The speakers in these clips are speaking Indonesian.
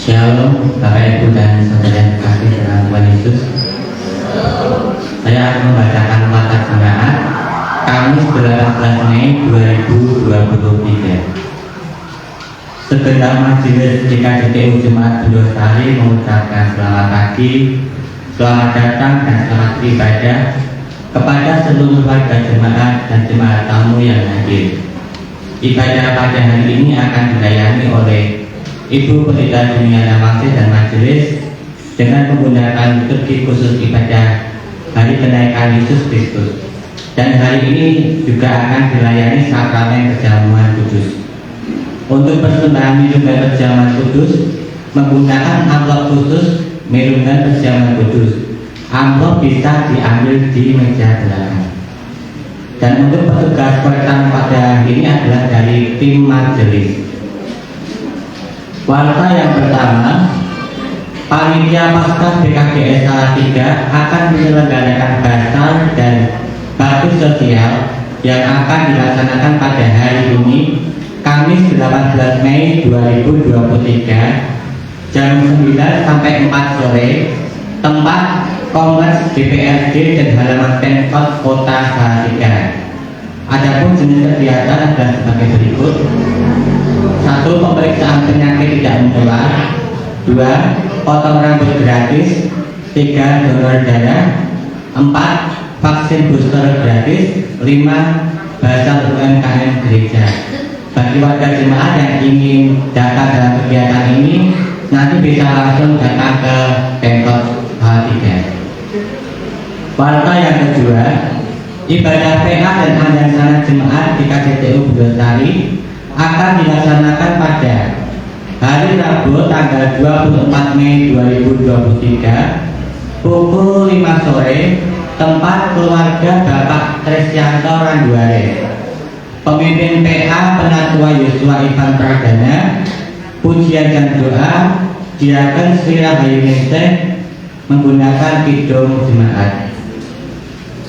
Shalom Bapak Ibu dan Saudara yang kasih dalam Tuhan Yesus. Saya akan membacakan Mata Jemaat Kamis 18 Mei 2023. Segenap majelis GKJTU Jemaat Bendosari mengucapkan selamat pagi, selamat datang dan selamat beribadah kepada seluruh warga jemaat dan jemaat tamu yang hadir. Ibadah pada hari ini akan dilayani oleh Ibu Pendeta Juliana Maksih dan Majelis dengan menggunakan liturgi khusus ibadah Hari Kenaikan Yesus Kristus, dan hari ini juga akan dilayani sakramen perjamuan kudus. Untuk persembahan minuman perjamuan kudus menggunakan amplop khusus minuman perjamuan kudus. Amplop bisa diambil di meja belakang. Dan untuk petugas pertama pada hari ini adalah dari tim majelis. Warta yang pertama, Panitia Paskah BKGS Salatiga akan menyelenggarakan basar dan bakti sosial yang akan dilaksanakan pada hari ini, Kamis 18 Mei 2023, jam 9 sampai 4 sore, tempat Kompleks DPRD dan halaman Pemkot Kota Salatiga. Adapun jenis kegiatan adalah sebagai berikut: 1. Pemeriksaan penyakit tidak menular. 2. Potong rambut gratis. 3. Donor darah. 4. Vaksin booster gratis. 5. Basar UMKM gereja. Bagi warga jemaat yang ingin datang dalam kegiatan ini, nanti bisa langsung datang ke Pemkot Salatiga. Warta yang kedua, ibadah PA dan andansana jemaat di KJTU Bendosari akan dilaksanakan pada hari Rabu tanggal 24 Mei 2023 pukul 5 sore, tempat keluarga Bapak Tresyanto Randuare. Pemimpin PA Penatua Yosua Ivan Pradana, pujian dan doa Diaken Sri Rahayu Ningsih menggunakan kidung jemaat.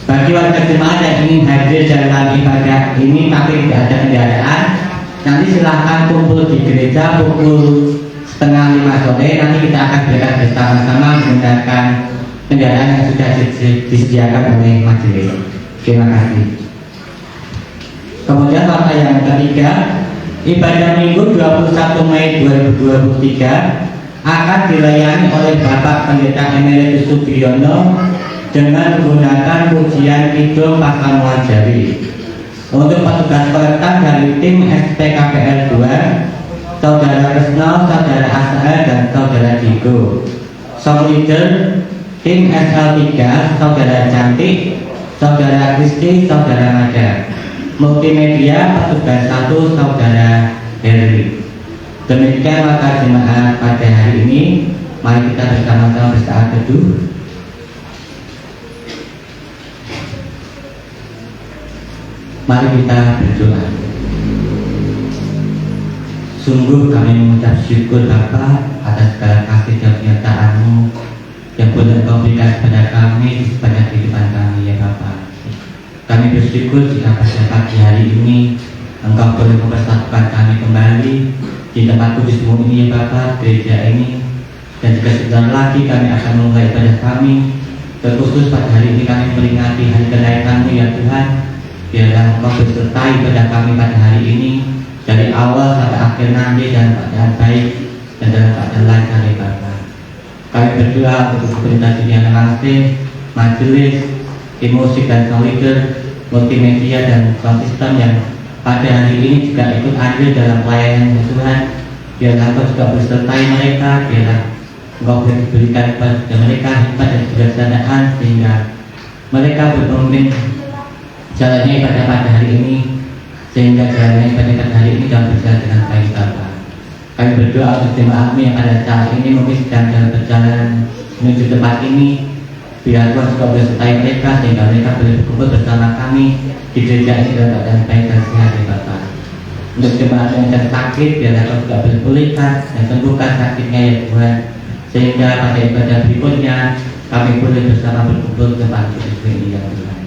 Bagi warga jemaat yang ingin hadir dalam ibadah ini tapi tidak ada kendaraan, nanti silahkan kumpul di gereja pukul 4:30 sore. Nanti kita akan berangkat bersama-sama menggunakan kendaraan yang sudah disediakan oleh majelis. Terima kasih. Kemudian warta yang ketiga, ibadah Minggu 21 Mei 2023 akan dilayani oleh Bapak Pendeta Emeritus Subiyono dengan menggunakan pujian kidung pasal Muajari. Untuk petugas perekam dari tim SPKPL 2, Saudara Resno, Saudara Asael, dan Saudara Digo. Song leader tim SL3, Saudara Cantik, Saudara Kristi, Saudara Mada. Multimedia petugas 1, Saudara Heri. Demikian maka jemaat pada hari ini. Mari kita bersama-sama bersaat teduh. Mari kita berdoa. Sungguh kami mengucap syukur Bapa atas segala kasih dan penyertaan-Mu yang boleh Engkau berikan kepada kami di sepanjang kehidupan kami, ya Bapa. Kami bersyukur jika pada pagi hari ini Engkau boleh mempersatukan kami kembali di tempat kudus-Mu ini, ya Bapa, gereja ini. Dan jika sebentar lagi kami akan memulai ibadah kami, terkhusus pada hari ini kami meringati hari kenaikan-Mu, ya Tuhan. Biarlah Engkau bersertai pada kami pada hari ini, dari awal sampai akhir nanti dalam keadaan baik dan dalam keadaan lancar, ya Bapa. Kami berdoa untuk Pendeta Juliana Maksih, majelis, tim musik dan sound leader, multimedia dan sound system yang pada hari ini juga ikut andil dalam pelayanan Tuhan. Biarlah Engkau juga bersertai mereka, biarlah Engkau berikan kepada mereka hikmat dan kebijaksanaan sehingga mereka berpemimpin jalannya ibadah pada hari ini, sehingga jalannya ibadah pada hari ini dalam berjalan dengan baik, Bapa. Kami berdoa untuk jemaat-Mu yang pada saat ini mungkin sedang dalam perjalanan menuju tempat ini. Biar Tuhan juga bersertai mereka sehingga mereka boleh berkumpul bersama kami di gereja ini dalam keadaan baik dan sehat, ya Bapa. Untuk jemaat yang sedang sakit, biarlah Engkau juga berpulihkan dan sembuhkan sakitnya, ya Tuhan, sehingga pada ibadah berikutnya kami boleh bersama berkumpul di tempat kudus ini, ya Tuhan.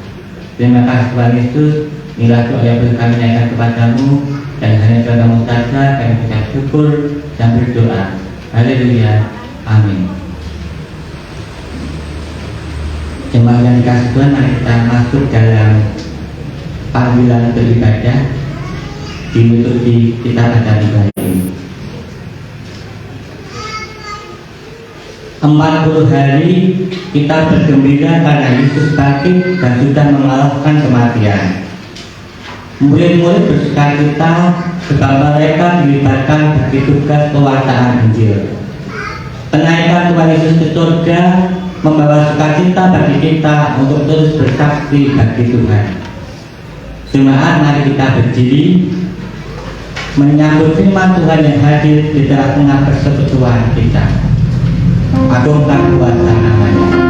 Terima kasih Tuhan Yesus. Inilah doa yang boleh kami naikkan kepadamu, dan hanya kepada-Mu saja kami mengucap syukur dan berdoa. Haleluya. Amin. Jemaat yang dikasih Tuhan, mari kita masuk dalam panggilan beribadah diikuti kita baca ibadah ini. 40 hari kita bergembira karena Yesus bangkit dan sudah mengalahkan kematian. Murid-murid bersukacita sebab mereka dilibatkan bagi tugas pewartaan Injil. Kenaikan Tuhan Yesus ke surga membawa sukacita bagi kita untuk terus bersaksi bagi Tuhan. Jemaat, mari kita berdiri menyambut firman Tuhan yang hadir di tengah-tengah persekutuan kita. Agungkan kuasa namanya.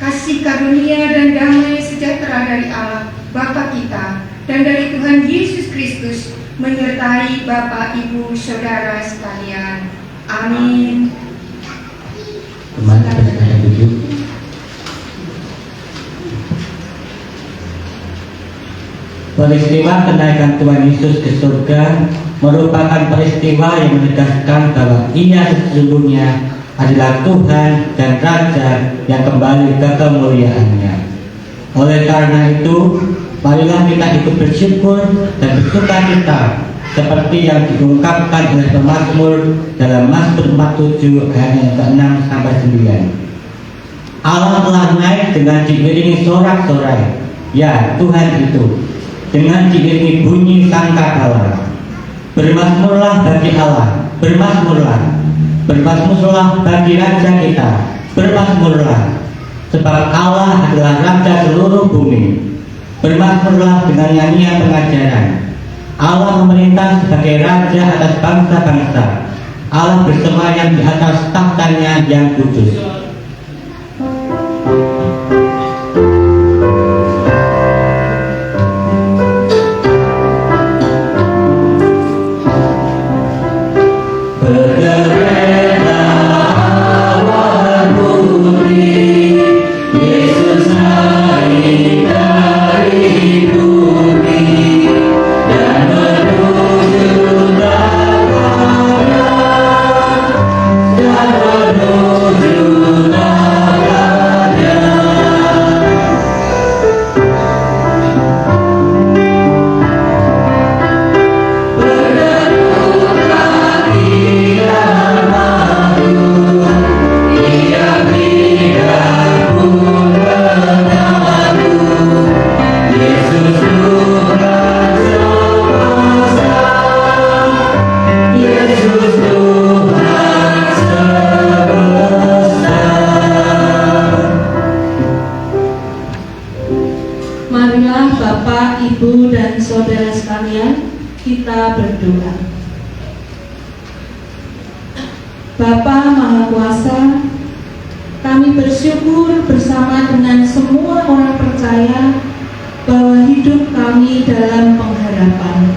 Kasih karunia dan damai sejahtera dari Allah Bapa kita dan dari Tuhan Yesus Kristus menyertai Bapak, Ibu, Saudara sekalian. Amin. Kembali kita duduk. Peristiwa kenaikan Tuhan Yesus ke surga merupakan peristiwa yang menegaskan bahwa Ia sesungguhnya adalah Tuhan dan Raja yang kembali ke kemuliaannya. Oleh karena itu, marilah kita ikut bersyukur dan bersukacita seperti yang diungkapkan oleh pemazmur dalam Mazmur 47 ayat yang ke-6 sampai 9. Allah telah naik dengan diiringi sorak-sorai, ya Tuhan itu, dengan diiringi bunyi sangkakala. Bermazmurlah bagi Allah, bermazmurlah. Bermazmurlah bagi Raja kita, bermazmurlah, sebab Allah adalah Raja seluruh bumi. Bermazmurlah dengan nyanyian pengajaran. Allah memerintah sebagai Raja atas bangsa-bangsa. Allah bersemayam di atas tahtanya yang kudus. Marilah Bapak, Ibu, dan Saudara sekalian, kita berdoa. Bapa Maha Kuasa, kami bersyukur bersama dengan semua orang percaya bahwa hidup kami dalam pengharapan.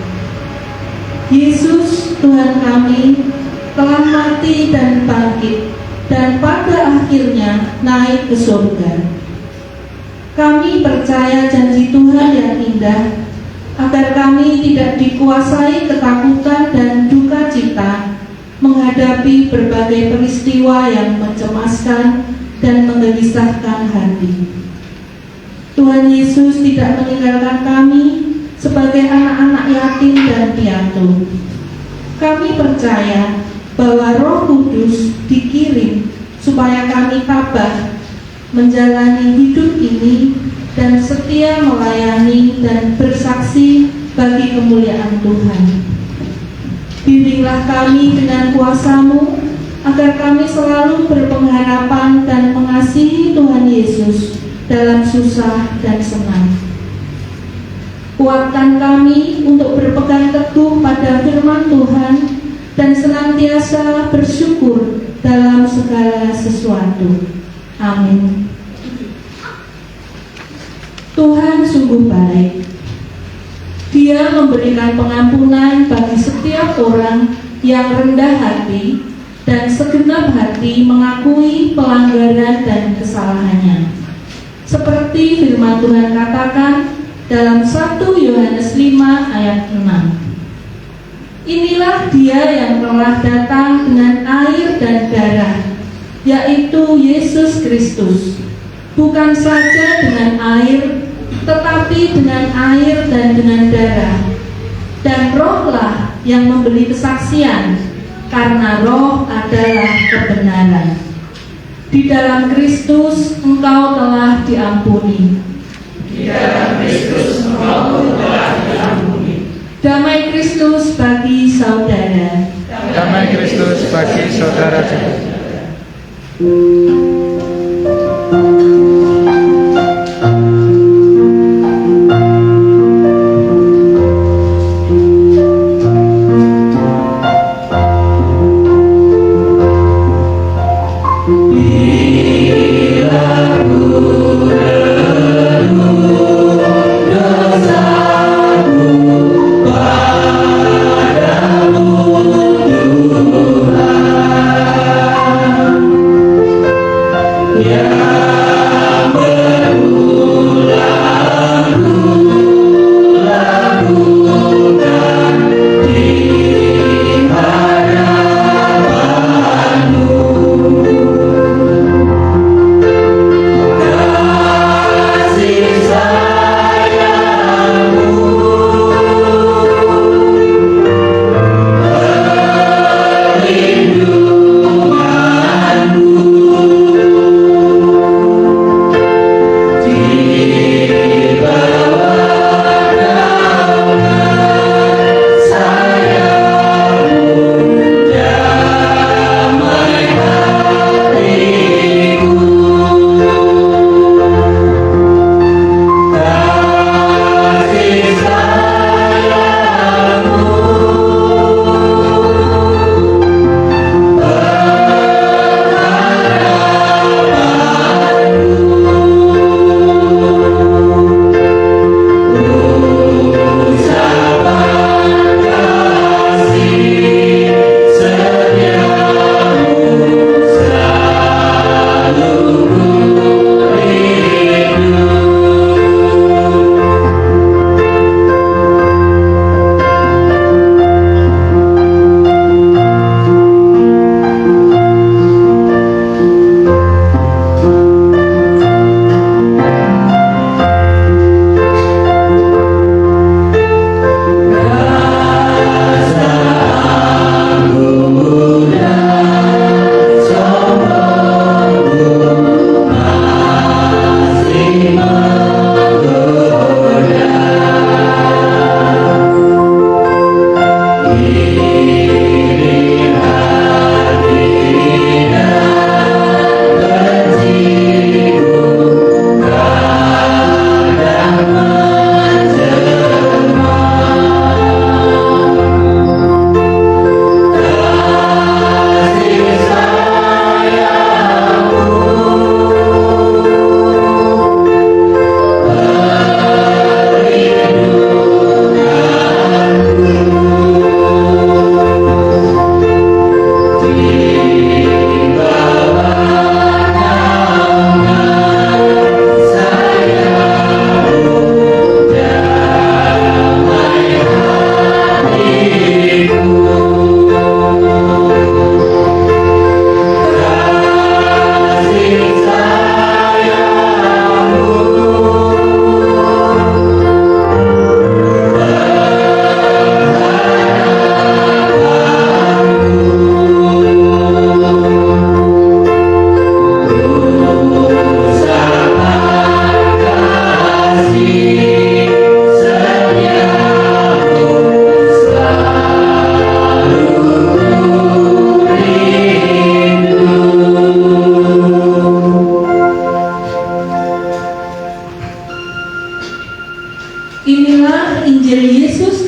Yesus Tuhan kami telah mati dan bangkit, dan pada akhirnya naik ke surga. Kami percaya janji Tuhan yang indah, agar kami tidak dikuasai ketakutan dan duka cita menghadapi berbagai peristiwa yang mencemaskan dan menggelisahkan hati. Tuhan Yesus tidak meninggalkan kami sebagai anak-anak yatim dan piatu. Kami percaya bahwa Roh Kudus dikirim supaya kami tabah menjalani hidup ini dan setia melayani dan bersaksi bagi kemuliaan Tuhan. Bimbinglah kami dengan kuasa-Mu agar kami selalu berpengharapan dan mengasihi Tuhan Yesus dalam susah dan senang. Kuatkan kami untuk berpegang teguh pada firman Tuhan dan senantiasa bersyukur dalam segala sesuatu. Amin. Tuhan sungguh baik. Dia memberikan pengampunan bagi setiap orang yang rendah hati dan segenap hati mengakui pelanggaran dan kesalahannya. Seperti firman Tuhan katakan dalam 1 Yohanes 5 ayat 6. Inilah Dia yang telah datang dengan air dan darah, yaitu Yesus Kristus, bukan saja dengan air, tetapi dengan air dan dengan darah. Dan Rohlah yang memberi kesaksian, karena Roh adalah kebenaran. Di dalam Kristus engkau telah diampuni. Di dalam Kristus engkau telah diampuni. Damai Kristus bagi saudara. Damai Kristus bagi saudara-saudara.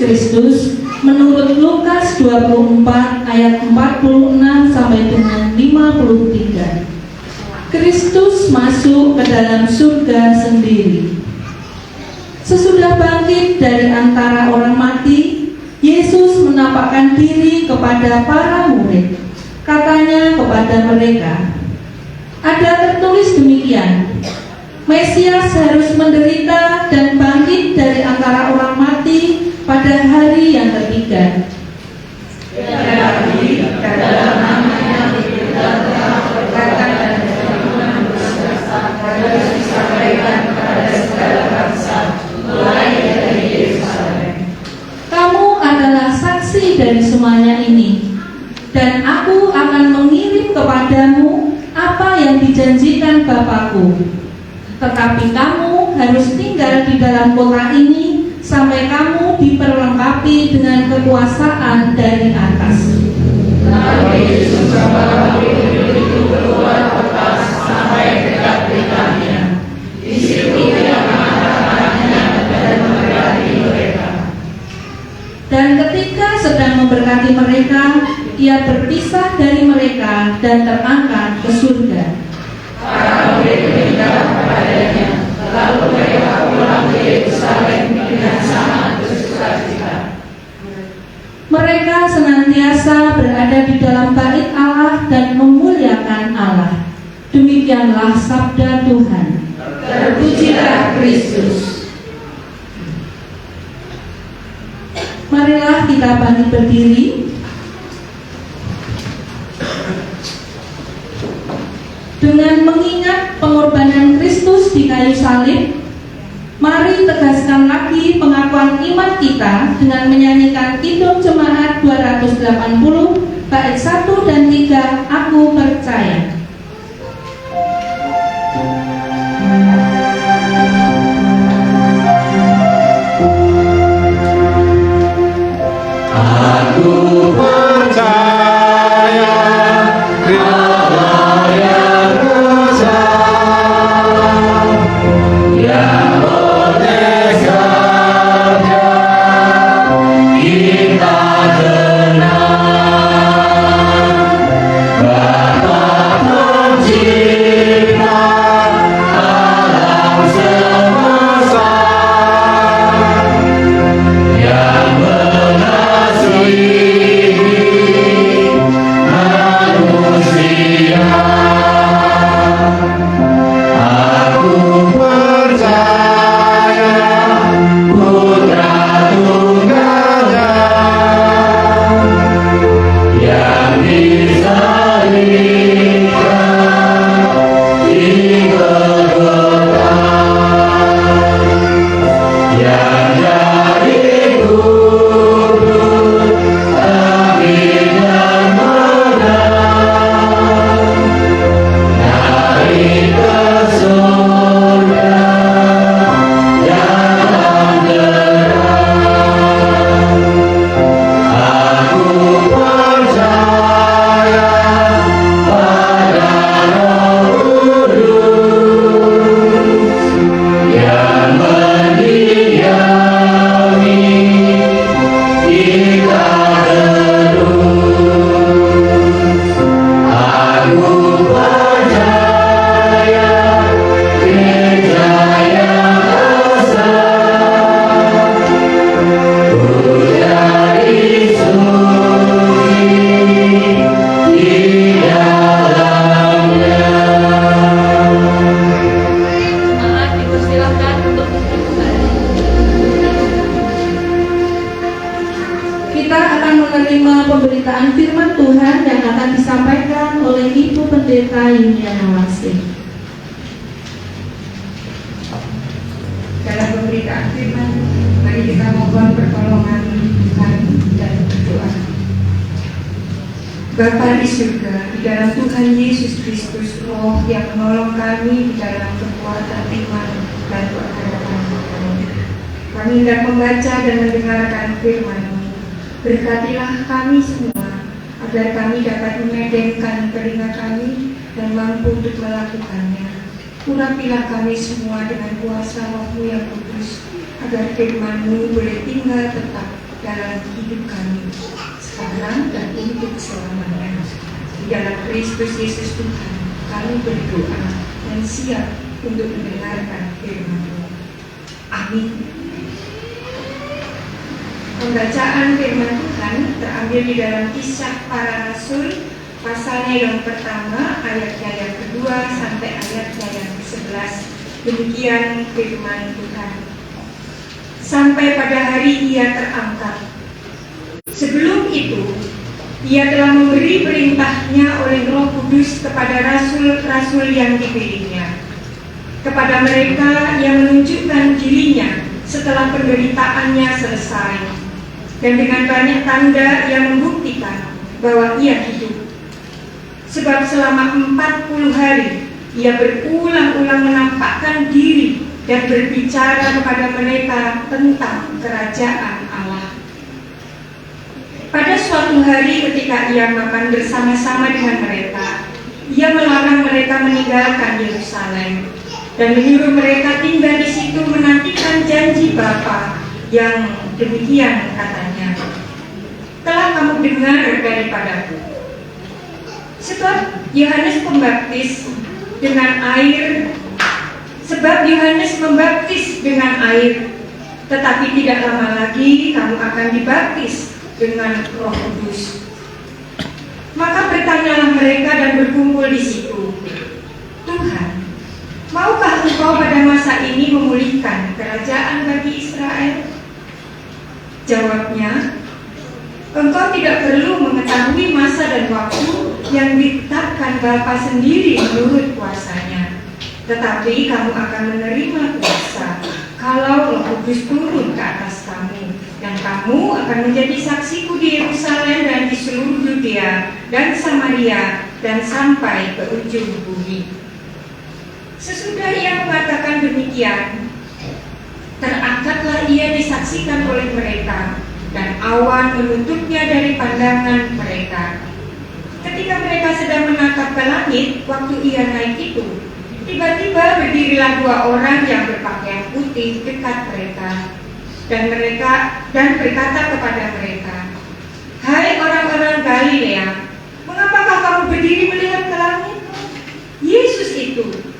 Kristus menurut Lukas 24 ayat 46 sampai dengan 53. Kristus masuk ke dalam surga sendiri. Sesudah bangkit dari antara orang mati, Yesus menampakkan diri kepada para murid. Katanya kepada mereka, ada tertulis demikian, Mesias harus menderita dan bangkit dari antara orang mati pada hari yang ketiga. Tetapi dalam namanya kita telah berkata dan harus disampaikan kepada segala bangsa, mulai dari Yerusalem. Kamu adalah saksi dari semuanya ini, dan aku akan mengirim kepadamu apa yang dijanjikan Bapakku. Tetapi kamu harus tinggal di dalam kota ini sampai kamu diperlengkapi dengan kekuasaan dari atas. Lalu Yesus membawa itu keluar kota sampai dekat Betania. Di situ ia mengatakannya dan memberkati mereka. Dan ketika sedang memberkati mereka, ia berpisah dari mereka dan terangkat ke surga. Para murid meninggal kepadanya, lalu mereka pulang ke Yerusalem dengan sangat bersukacita. Mereka senantiasa berada di dalam bait Allah dan memuliakan Allah. Demikianlah sabda Tuhan. Terpujilah Kristus. Marilah kita bangkit berdiri. Dengan mengingat pengorbanan Kristus di kayu salib, mari tegaskan lagi pengakuan iman kita dengan menyanyikan Kidung Jemaat 280 bait 1 dan 3, Aku Percaya. Aku percaya Allah yang kuasa, yang boleh saja kita tenang. Bapa pencipta alam semesta, yang manusia. Aku percaya Putra Tunggalnya yang disalibkan di Golgota, yang dari kubur akhirnya menang, naik ke surga dalam terang. Aku percaya pada Roh Kudus yang mendiami kita terus. Aku percaya gereja yang besar, putri suci di dalamnya. Jemaat dipersilakan untuk duduk kembali. Kita akan menerima pemberitaan firman Tuhan yang akan disampaikan oleh Ibu Pendeta Yuliana Wasih. Dalam pemberitaan firman, mari kita mohon pertolongan Tuhan dan berdoa. Bapa di surga, di dalam Tuhan Yesus Kristus, Roh yang menolong kami di dalam kekuatan iman dan pengharapan kami. Kami hendak membaca dan mendengarkan firman-Mu. Berkatilah kami semua, agar kami dapat menedengkan telinga kami dan mampu untuk melakukannya. Urapilah kami semua dengan kuasa Roh-Mu yang kudus, agar firman-Mu boleh tinggal tetap dalam hidup kami sekarang dan untuk selamanya. Di dalam Kristus Yesus Tuhan kami berdoa dan siap untuk mendengarkan firman-Mu. Amin. Pembacaan firman Tuhan terambil di dalam Kisah Para Rasul pasalnya yang pertama ayatnya yang kedua sampai ayatnya yang ke-11. Demikian firman Tuhan. Sampai pada hari Ia terangkat. Sebelum itu, Ia telah memberi perintahnya oleh Roh Kudus kepada rasul-rasul yang dipilihnya. Kepada mereka Ia menunjukkan dirinya setelah penderitaannya selesai. Dan dengan banyak tanda Ia membuktikan bahwa Ia hidup. Sebab selama 40 hari Ia berulang-ulang menampakkan diri dan berbicara kepada mereka tentang kerajaan Allah. Pada suatu hari ketika Ia makan bersama-sama dengan mereka, Ia melarang mereka meninggalkan Yerusalem dan menyuruh mereka tinggal di situ menantikan janji Bapa yang demikian katanya, telah kamu dengar daripadaku. Sebab Yohanes membaptis dengan air, tetapi tidak lama lagi kamu akan dibaptis dengan Roh Kudus. Maka bertanyalah mereka dan berkumpul di situ, Tuhan, maukah Engkau pada masa ini memulihkan kerajaan bagi Israel? Jawabnya, Engkau tidak perlu mengetahui masa dan waktu yang ditetapkan Bapa sendiri menurut kuasanya. Tetapi kamu akan menerima kuasa kalau Roh Kudus turun ke atas kamu, dan kamu akan menjadi saksiku di Yerusalem dan di seluruh Yudea dan Samaria dan sampai ke ujung bumi. Sesudah Ia mengatakan demikian, terangkatlah Ia disaksikan oleh mereka, dan awan menutupnya dari pandangan mereka. Ketika mereka sedang menatap ke langit, waktu Ia naik itu, tiba-tiba berdirilah 2 orang yang berpakaian putih dekat mereka, dan berkata kepada mereka, Hai orang-orang Galilea, mengapakah kamu berdiri melihat ke langit?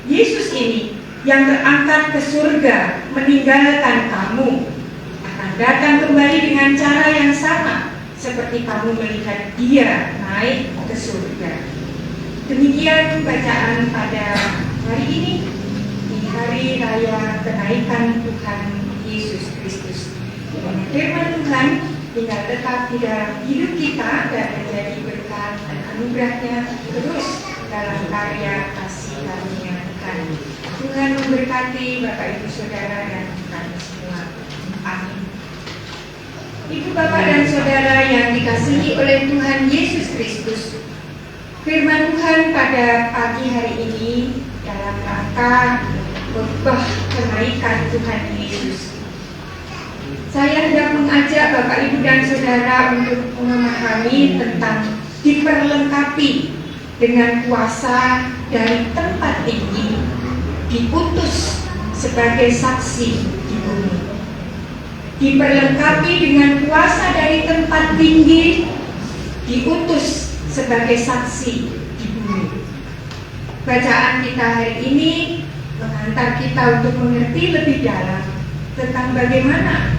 Yesus ini yang terangkat ke surga meninggalkan kamu, akan datang kembali dengan cara yang sama seperti kamu melihat Dia naik ke surga. Demikian bacaan pada hari ini, di hari raya kenaikan Tuhan Yesus Kristus. Firman Tuhan tinggal tetap di dalam hidup kita dan menjadi berkat dan anugerahnya terus dalam karya kasih karunia Tuhan. Tuhan memberkati Bapak Ibu Saudara dan kami semua. Amin. Ibu Bapak dan Saudara yang dikasihi oleh Tuhan Yesus Kristus, firman Tuhan pada pagi hari ini dalam rangka khotbah kenaikan Tuhan Yesus. Saya hendak mengajak Bapak Ibu dan Saudara untuk memahami tentang diperlengkapi dengan kuasa dari tempat tinggi, diutus sebagai saksi di bumi. Diperlengkapi dengan kuasa dari tempat tinggi, diutus sebagai saksi di bumi. Bacaan kita hari ini mengantar kita untuk mengerti lebih dalam tentang bagaimana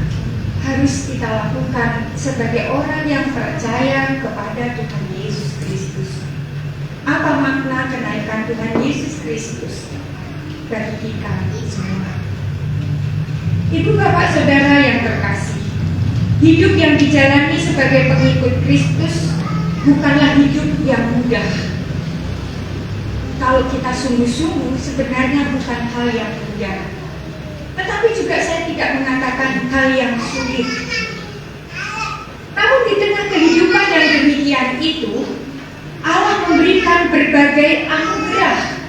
harus kita lakukan sebagai orang yang percaya kepada Tuhan Yesus Kristus. Apa makna kenaikan Tuhan Yesus Kristus bagi kita semua? Ibu Bapak Saudara yang terkasih, hidup yang dijalani sebagai pengikut Kristus bukanlah hidup yang mudah. Kalau kita sungguh-sungguh, sebenarnya bukan hal yang mudah. Tetapi juga saya tidak mengatakan hal yang sulit. Namun di tengah kehidupan yang demikian itu, Allah memberikan berbagai anugerah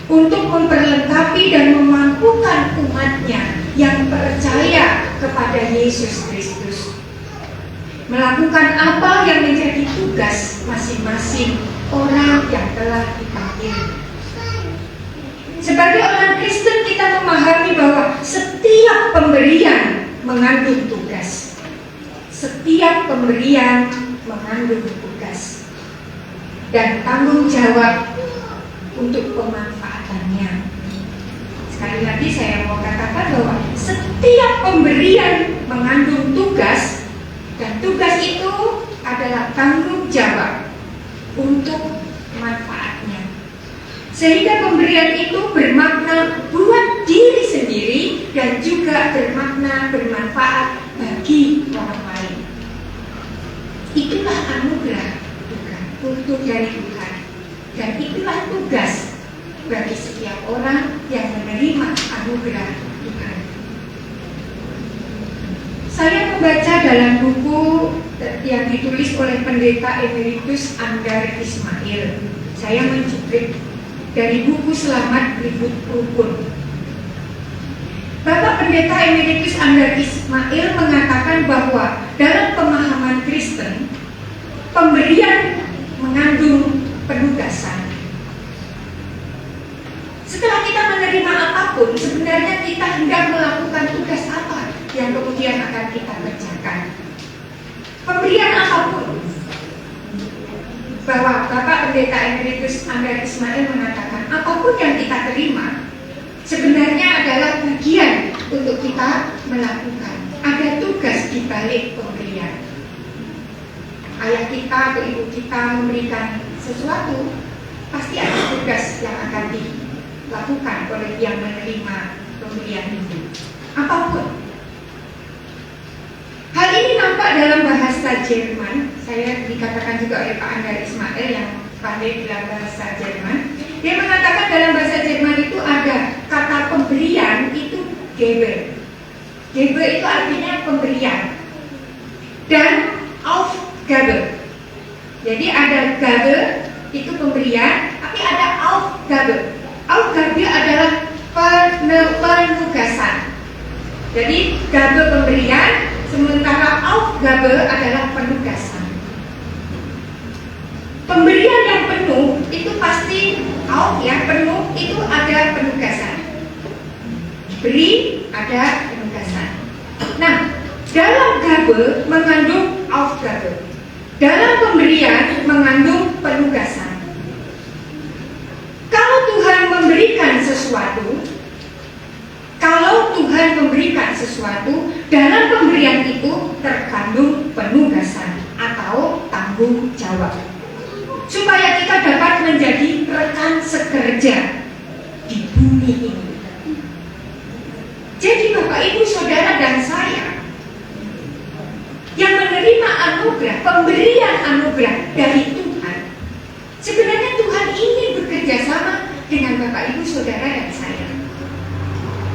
untuk memperlengkapi dan memampukan umatnya yang percaya kepada Yesus Kristus, melakukan apa yang menjadi tugas masing-masing orang yang telah dipanggil. Sebagai orang Kristen, kita memahami bahwa setiap pemberian mengandung tugas. setiap pemberian mengandung tugas dan tanggung jawab untuk pemanfaatannya. Sekali lagi saya mau katakan bahwa setiap pemberian mengandung tugas, dan tugas itu adalah tanggung jawab untuk manfaatnya. Sehingga pemberian itu bermakna buat diri sendiri dan juga bermakna bermanfaat bagi orang lain. Itulah anugerah Tuhan untuk dari Tuhan, dan itulah tugas bagi setiap orang yang menerima anugerah Tuhan. Saya membaca dalam buku yang ditulis oleh Pendeta Emeritus Andar Ismail. Saya mencuplik dari buku Selamat Ribut Rukun. Bapak Pendeta Emeritus Andar Ismail mengatakan bahwa dalam pemahaman Kristen, pemberian mengandung penugasan. Setelah kita menerima apapun, sebenarnya kita hendak melakukan tugas apa yang kemudian akan kita kerjakan. Pemberian apapun, bahwa Bapak Pendeta Emeritus Andar Ismail mengatakan apapun yang kita terima sebenarnya adalah bagian untuk kita melakukan. Ada tugas di balik pemberian. Ayah kita atau ibu kita memberikan sesuatu, pasti ada tugas yang akan dilakukan oleh yang menerima pemberian itu. Apapun. Hal ini nampak dalam bahasa Jerman. Saya dikatakan juga oleh Pak Andar Ismail yang pandai dalam bahasa Jerman. Dia mengatakan dalam bahasa Jerman itu ada kata pemberian itu Gabe. Gabe itu artinya pemberian. Dan Aufgabe. Jadi ada Gabe itu pemberian, tapi ada Aufgabe. Aufgabe adalah penugasan. Jadi Gabe pemberian, sementara Aufgabe adalah penugasan. Pemberian yang penuh itu pasti auf ya, penuh itu ada penugasan. Beri ada penugasan. Nah, dalam Gabe mengandung Aufgabe. Dalam pemberian mengandung penugasan. Kalau Tuhan memberikan sesuatu, dalam pemberian itu terkandung penugasan atau tanggung jawab. Supaya kita dapat menjadi rekan sekerja di bumi ini. Jadi Bapak Ibu Saudara dan saya yang menerima anugerah, pemberian anugerah dari Tuhan, sebenarnya Tuhan ingin bekerja sama dengan Bapak Ibu Saudara dan saya,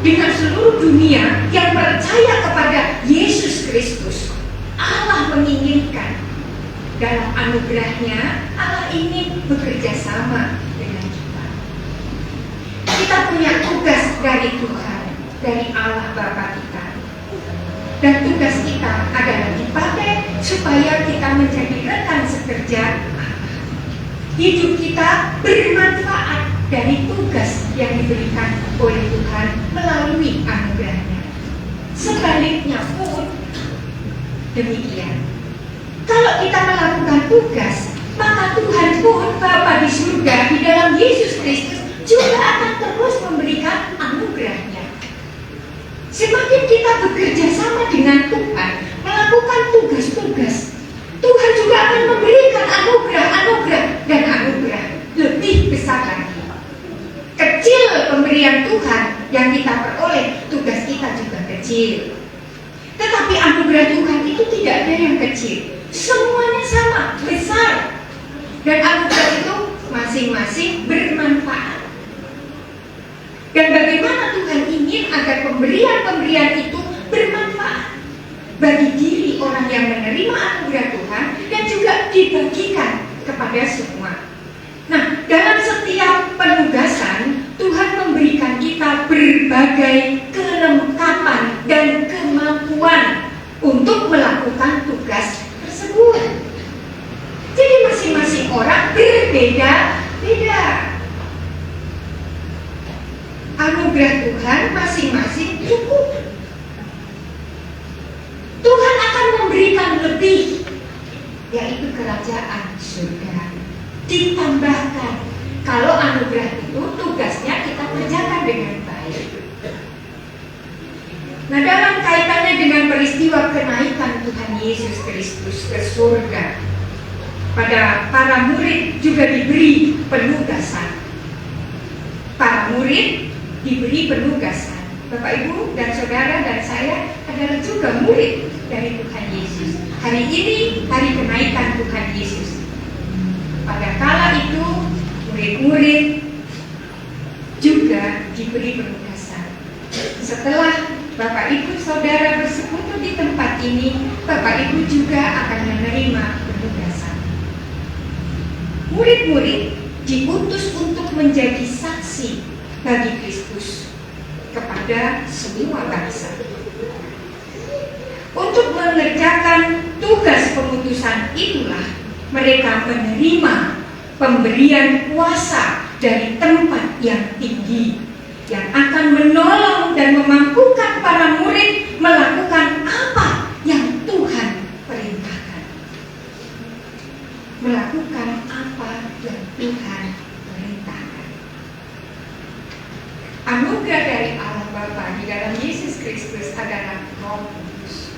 dengan seluruh dunia yang percaya kepada Yesus Kristus. Allah menginginkan dalam anugerahnya, Allah ingin bekerja sama dengan kita. Kita punya tugas dari Tuhan, dari Allah Bapa kita. Dan tugas kita adalah dipakai supaya kita menjadi rekan sekerja Allah. Hidup kita bermanfaat dari tugas yang diberikan oleh Tuhan melalui anugerahnya. Sebaliknya pun demikian. Kalau kita melakukan tugas, maka Tuhan pun Bapa di surga di dalam Yesus Kristus juga akan terus memberikan anugerahnya. Semakin kita bekerja sama dengan Tuhan, melakukan tugas-tugas, Tuhan juga akan memberikan anugerah-anugerah dan anugerah lebih besar lagi. Kecil pemberian Tuhan yang kita peroleh, tugas kita juga kecil. Tetapi anugerah Tuhan itu tidak ada yang kecil. Semuanya sama, besar. Dan anugerah itu masing-masing bermanfaat. Dan bagaimana Tuhan ingin agar pemberian-pemberian itu bermanfaat bagi diri orang yang menerima anugerah Tuhan dan juga dibagikan kepada semua. Nah, dalam setiap penugasan, Tuhan memberikan kita berbagai kelengkapan dan kemampuan untuk melakukan tugas tersebut. Jadi masing-masing orang berbeda-beda. Anugerah Tuhan masing-masing cukup. Tuhan akan memberikan kerajaan surga. Ditambahkan, kalau anugerah itu tugasnya kita kerjakan dengan baik. Nah, dalam kaitannya dengan peristiwa kenaikan Tuhan Yesus Kristus ke surga, pada para murid juga diberi penugasan. Para murid diberi penugasan. Bapak, Ibu, dan Saudara dan saya adalah juga murid dari Tuhan Yesus. Hari ini hari kenaikan Tuhan Yesus. Pada kala itu murid-murid juga diberi penugasan. Setelah Bapak, Ibu, Saudara bersekutu di tempat ini, Bapak, Ibu juga akan menerima penugasan. Murid-murid diutus untuk menjadi saksi bagi Kristus kepada semua bangsa. Untuk mengerjakan tugas pengutusan itulah mereka menerima pemberian kuasa dari tempat yang tinggi yang akan menolong dan memampukan para murid melakukan apa yang Tuhan perintahkan. Melakukan apa yang Tuhan perintahkan. Anugerah dari Allah Bapa di dalam Yesus Kristus adalah Roh Kudus.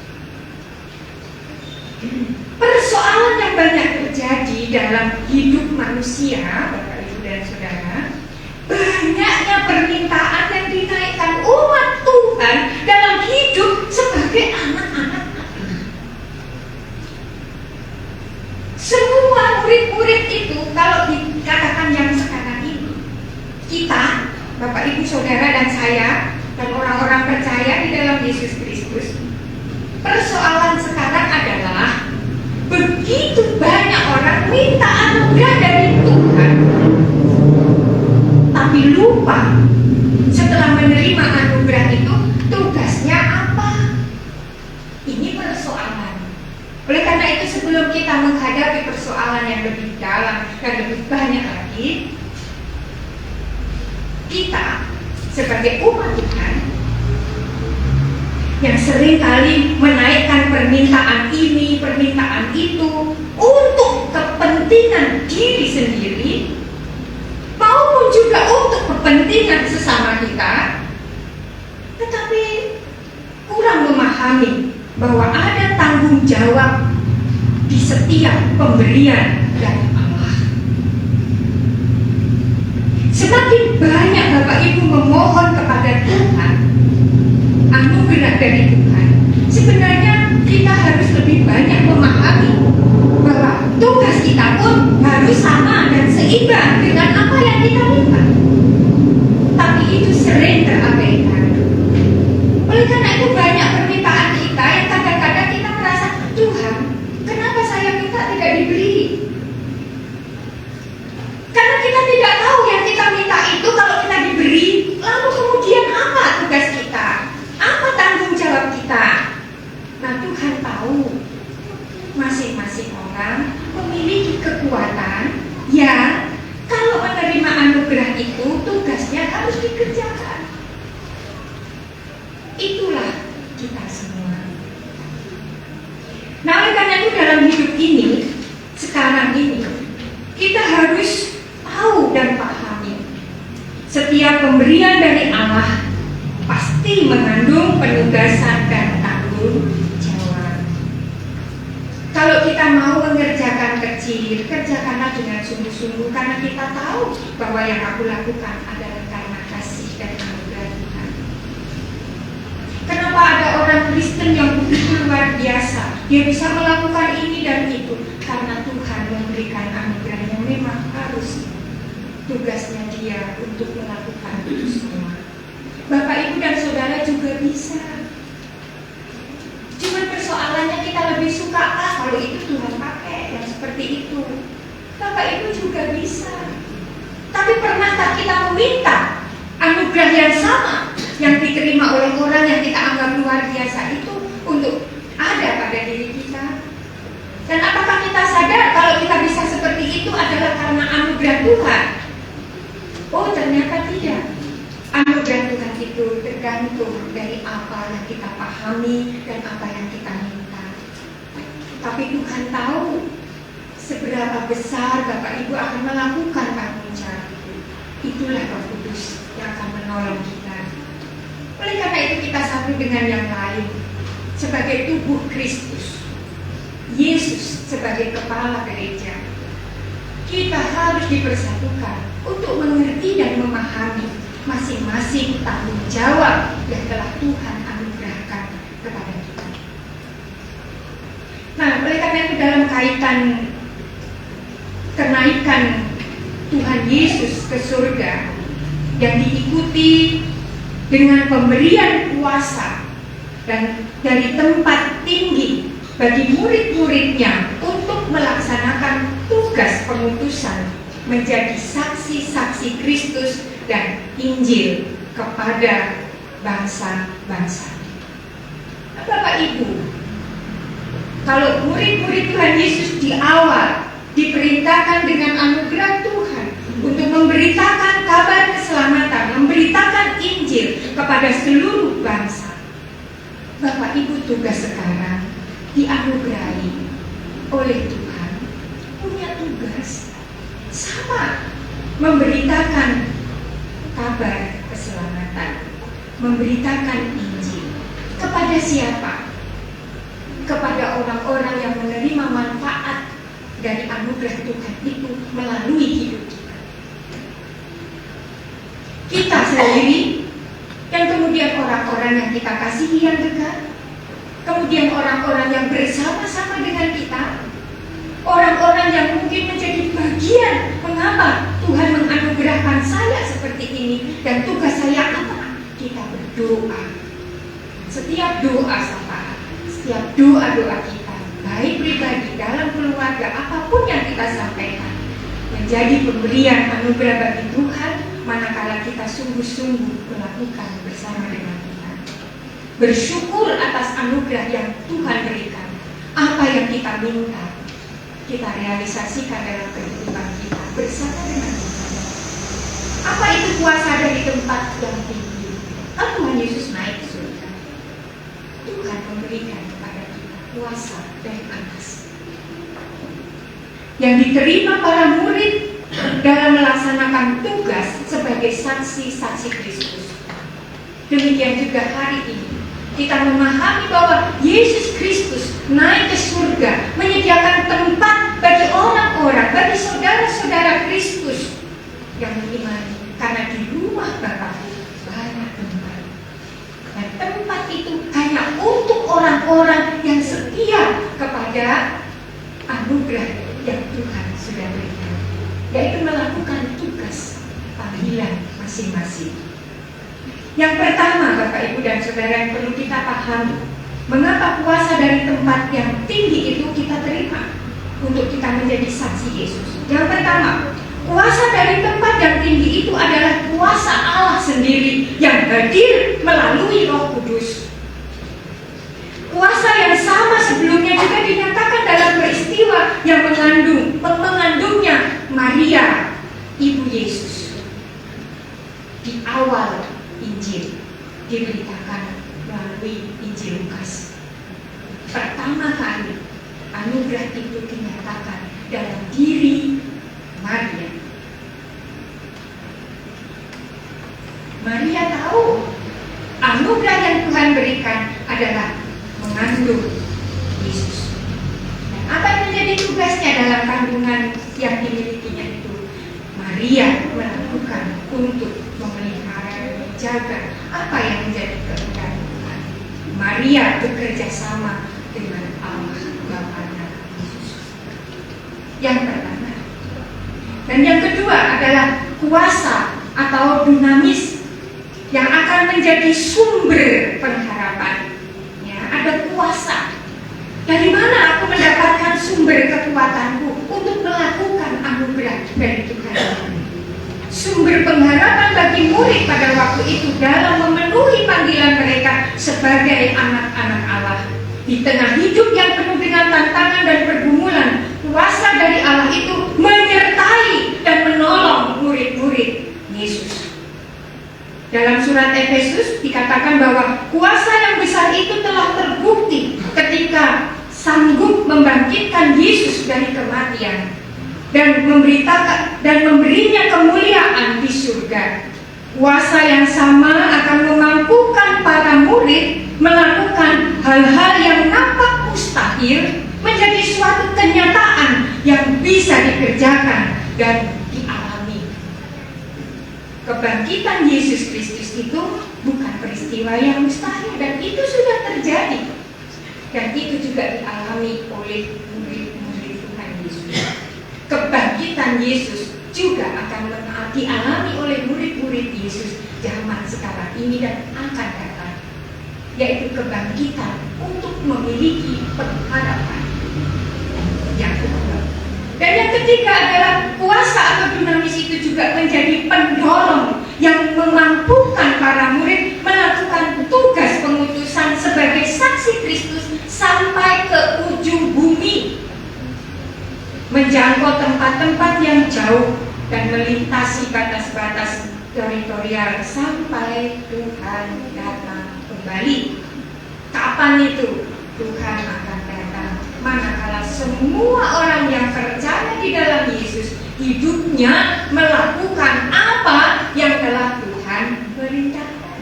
Persoalan yang banyak terjadi dalam hidup manusia, Bapak, Ibu, dan Saudara, banyaknya permintaan yang dinaikkan umat Tuhan dalam hidup sebagai anak-anak Allah. Semua murid-murid itu, kalau dikatakan yang sekarang ini, kita, Bapak, Ibu, Saudara, dan saya, dan orang-orang percaya di dalam Yesus Kristus, persoalan sekarang adalah begitu banyak orang minta anugerah dari Tuhan, tapi lupa setelah menerima anugerah itu tugasnya apa. Ini persoalan. Oleh karena itu, sebelum kita menghadapi persoalan yang lebih dalam dan lebih banyak lagi, kita sebagai umat Tuhan yang seringkali menaikkan permintaan ini, permintaan itu untuk kepentingan diri sendiri maupun juga untuk kepentingan sesama kita, tetapi kurang memahami bahwa ada tanggung jawab di setiap pemberian dari Allah. Semakin banyak Bapak Ibu memohon kepada Tuhan anugerah dari Tuhan, sebenarnya kita harus lebih banyak memahami bahwa tugas kita pun harus sama dan seimbang dengan apa yang kita minta. Tapi itu sering terabaikan. Oleh karena itu, banyak permintaan kita yang kadang-kadang kita merasa, Tuhan, kenapa saya minta tidak diberi? Karena kita tidak tahu yang kita minta itu kalau kita diberi, lalu kemudian apa tugas kita? Apa tanggung jawab kita? Nah, Tuhan tahu masing-masing orang memiliki kekuatan yang kalau menerima anugerah itu tugasnya harus dikerjakan. Itulah kita semua. Nah, oleh karena itu dalam hidup ini, sekarang ini, kita harus tahu dan pahami setiap pemberian dari Allah pasti mengandung penugasan dan tanggung jawab. Kalau kita mau mengerjakan kecil, kerjakanlah dengan sungguh-sungguh karena kita tahu bahwa yang aku lakukan adalah karena kasih dan anugerah Tuhan. Kenapa ada orang Kristen yang begitu luar biasa? Dia bisa melakukan ini dan itu karena Tuhan memberikan anugerah yang memang harus tugasnya dia untuk melakukan itu semua. Bapak, Ibu, dan Saudara juga bisa. Cuma persoalannya kita lebih suka kalau itu Tuhan pakai yang seperti itu. Bapak, Ibu juga bisa. Tapi pernahkah kita meminta anugerah yang sama yang diterima oleh orang yang kita anggap luar biasa itu untuk ada pada diri kita? Dan apakah kita sadar kalau kita bisa seperti itu adalah karena anugerah Tuhan? Oh, ternyata tidak. Anugerah Tuhan itu tergantung dari apa yang kita pahami dan apa yang kita minta. Tapi Tuhan tahu seberapa besar Bapak Ibu akan melakukan tanggung jawab. Itulah Roh Kudus yang akan menolong kita. Oleh karena itu kita satu dengan yang lain sebagai tubuh Kristus, Yesus sebagai kepala gereja. Kita harus dipersatukan untuk mengerti dan memahami masing-masing tanggung jawab yang telah Tuhan anugerahkan kepada kita. Nah, oleh karena itu dalam kaitan kenaikan Tuhan Yesus ke surga yang diikuti dengan pemberian kuasa dan dari tempat tinggi bagi murid-muridnya untuk melaksanakan tugas pengutusan menjadi saksi-saksi Kristus dan Injil kepada bangsa-bangsa. Bapak Ibu, kalau murid-murid Tuhan Yesus di awal diperintahkan dengan anugerah Tuhan untuk memberitakan kabar keselamatan, memberitakan Injil kepada seluruh bangsa. Bapak Ibu tugas sekarang dianugerahi oleh Tuhan, punya tugas sama, memberitakan kabar keselamatan, memberitakan Injil. Kepada siapa? Kepada orang-orang yang menerima manfaat dari anugerah Tuhan itu melalui hidup kita. Kita sendiri, dan kemudian orang-orang yang kita kasihi yang dekat, kemudian orang-orang yang bersama-sama dengan kita, orang-orang yang mungkin menjadi bagian mengapa Tuhan menganugerahkan saya seperti ini dan tugas saya apa? Kita berdoa. Setiap doa sapaan, setiap doa-doa kita, baik pribadi, dalam keluarga, apapun yang kita sampaikan, menjadi pemberian anugerah bagi Tuhan manakala kita sungguh-sungguh melakukan bersama dengan Tuhan. Bersyukur atas anugerah yang Tuhan berikan. Apa yang kita minta, kita realisasikan dalam kehidupan kita bersama dengan Tuhan. Apa itu kuasa dari tempat yang tinggi? Tuhan Yesus naik ke surga. Tuhan memberikan kepada kita kuasa dari atas yang diterima para murid dalam melaksanakan tugas sebagai saksi-saksi Kristus. Demikian juga hari ini kita memahami bahwa Yesus Kristus naik ke surga, menyediakan tempat bagi orang-orang, bagi saudara-saudara Kristus yang mengimani, karena di rumah Bapa banyak tempat. Dan tempat itu hanya untuk orang-orang yang setia kepada anugerah yang Tuhan sudah berikan, yaitu melakukan tugas panggilan masing-masing. Yang pertama, Bapak Ibu dan Saudara, yang perlu kita pahami, mengapa kuasa dari tempat yang tinggi itu kita terima untuk kita menjadi saksi Yesus. Yang pertama, kuasa dari tempat yang tinggi itu adalah kuasa Allah sendiri yang hadir melalui Roh Kudus. Kuasa yang sama sebelumnya juga dinyatakan dalam peristiwa yang mengandungnya Maria, Ibu Yesus. Di awal Injil diberitakan melalui Injil Lukas. Pertama kali anugerah itu dinyatakan dalam diri Maria. Maria tahu anugerah yang Tuhan berikan adalah mengandung Yesus. Dan apa yang menjadi tugasnya dalam kandungan yang dimilikinya itu? Maria melakukan untuk memelihara dan menjaga apa yang menjadi kehendak Tuhan. Maria bekerja sama dengan Allah Bapa Yesus. Yang pertama. Dan yang kedua adalah kuasa atau dinamis yang akan menjadi sumber pengharapan. Ada kuasa. Dari mana aku mendapatkan sumber kekuatanku untuk melakukan anugerah dari Tuhan? Sumber pengharapan bagi murid pada waktu itu dalam memenuhi panggilan mereka sebagai anak-anak Allah. Di tengah hidup yang penuh dengan tantangan dan pergumulan, kuasa dari Allah itu menyertai dan menolong murid-murid Yesus. Dalam surat Efesus dikatakan bahwa kuasa yang besar itu telah terbukti ketika sanggup membangkitkan membangkitkan Yesus dari kematian dan memberinya kemuliaan di surga. Kuasa yang sama akan memampukan para murid melakukan hal-hal yang nampak mustahil menjadi suatu kenyataan yang bisa dikerjakan dan dialami. Kebangkitan Yesus Kristus itu bukan peristiwa yang mustahil, dan itu sudah terjadi, dan itu juga dialami oleh murid-murid Tuhan Yesus. Kebangkitan Yesus juga akan dialami oleh murid-murid Yesus zaman sekarang ini dan akan datang, yaitu kebangkitan untuk memiliki pengharapan yang kedua. Dan yang ketiga adalah kuasa atau dinamis itu juga menjadi pendorong yang memampukan para murid melakukan tugas pengutusan sebagai saksi Kristus sampai ke ujung bumi, menjangkau tempat-tempat yang jauh dan melintasi batas-batas teritorial sampai Tuhan datang kembali. Kapan itu Tuhan akan datang? Manakala semua orang yang percaya di dalam Yesus hidupnya melakukan apa yang telah Tuhan perintahkan,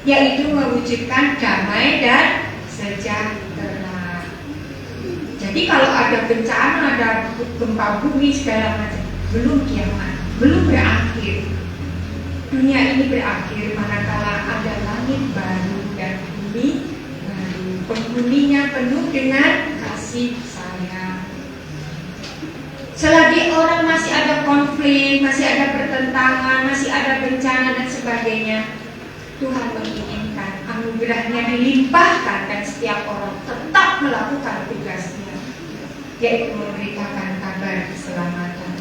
yaitu mewujudkan damai dan sejahtera. Jadi kalau ada bencana, ada gempa bumi segala macam, belum kiamat, belum berakhir. Dunia ini berakhir manakala ada langit baru dan bumi baru, penghuninya penuh dengan kasih sayang. Selagi orang masih ada konflik, masih ada pertentangan, masih ada bencana dan sebagainya, Tuhan menginginkan anugerahnya dilimpahkan dan setiap orang tetap melakukan tugasnya, yaitu memberitakan kabar keselamatan.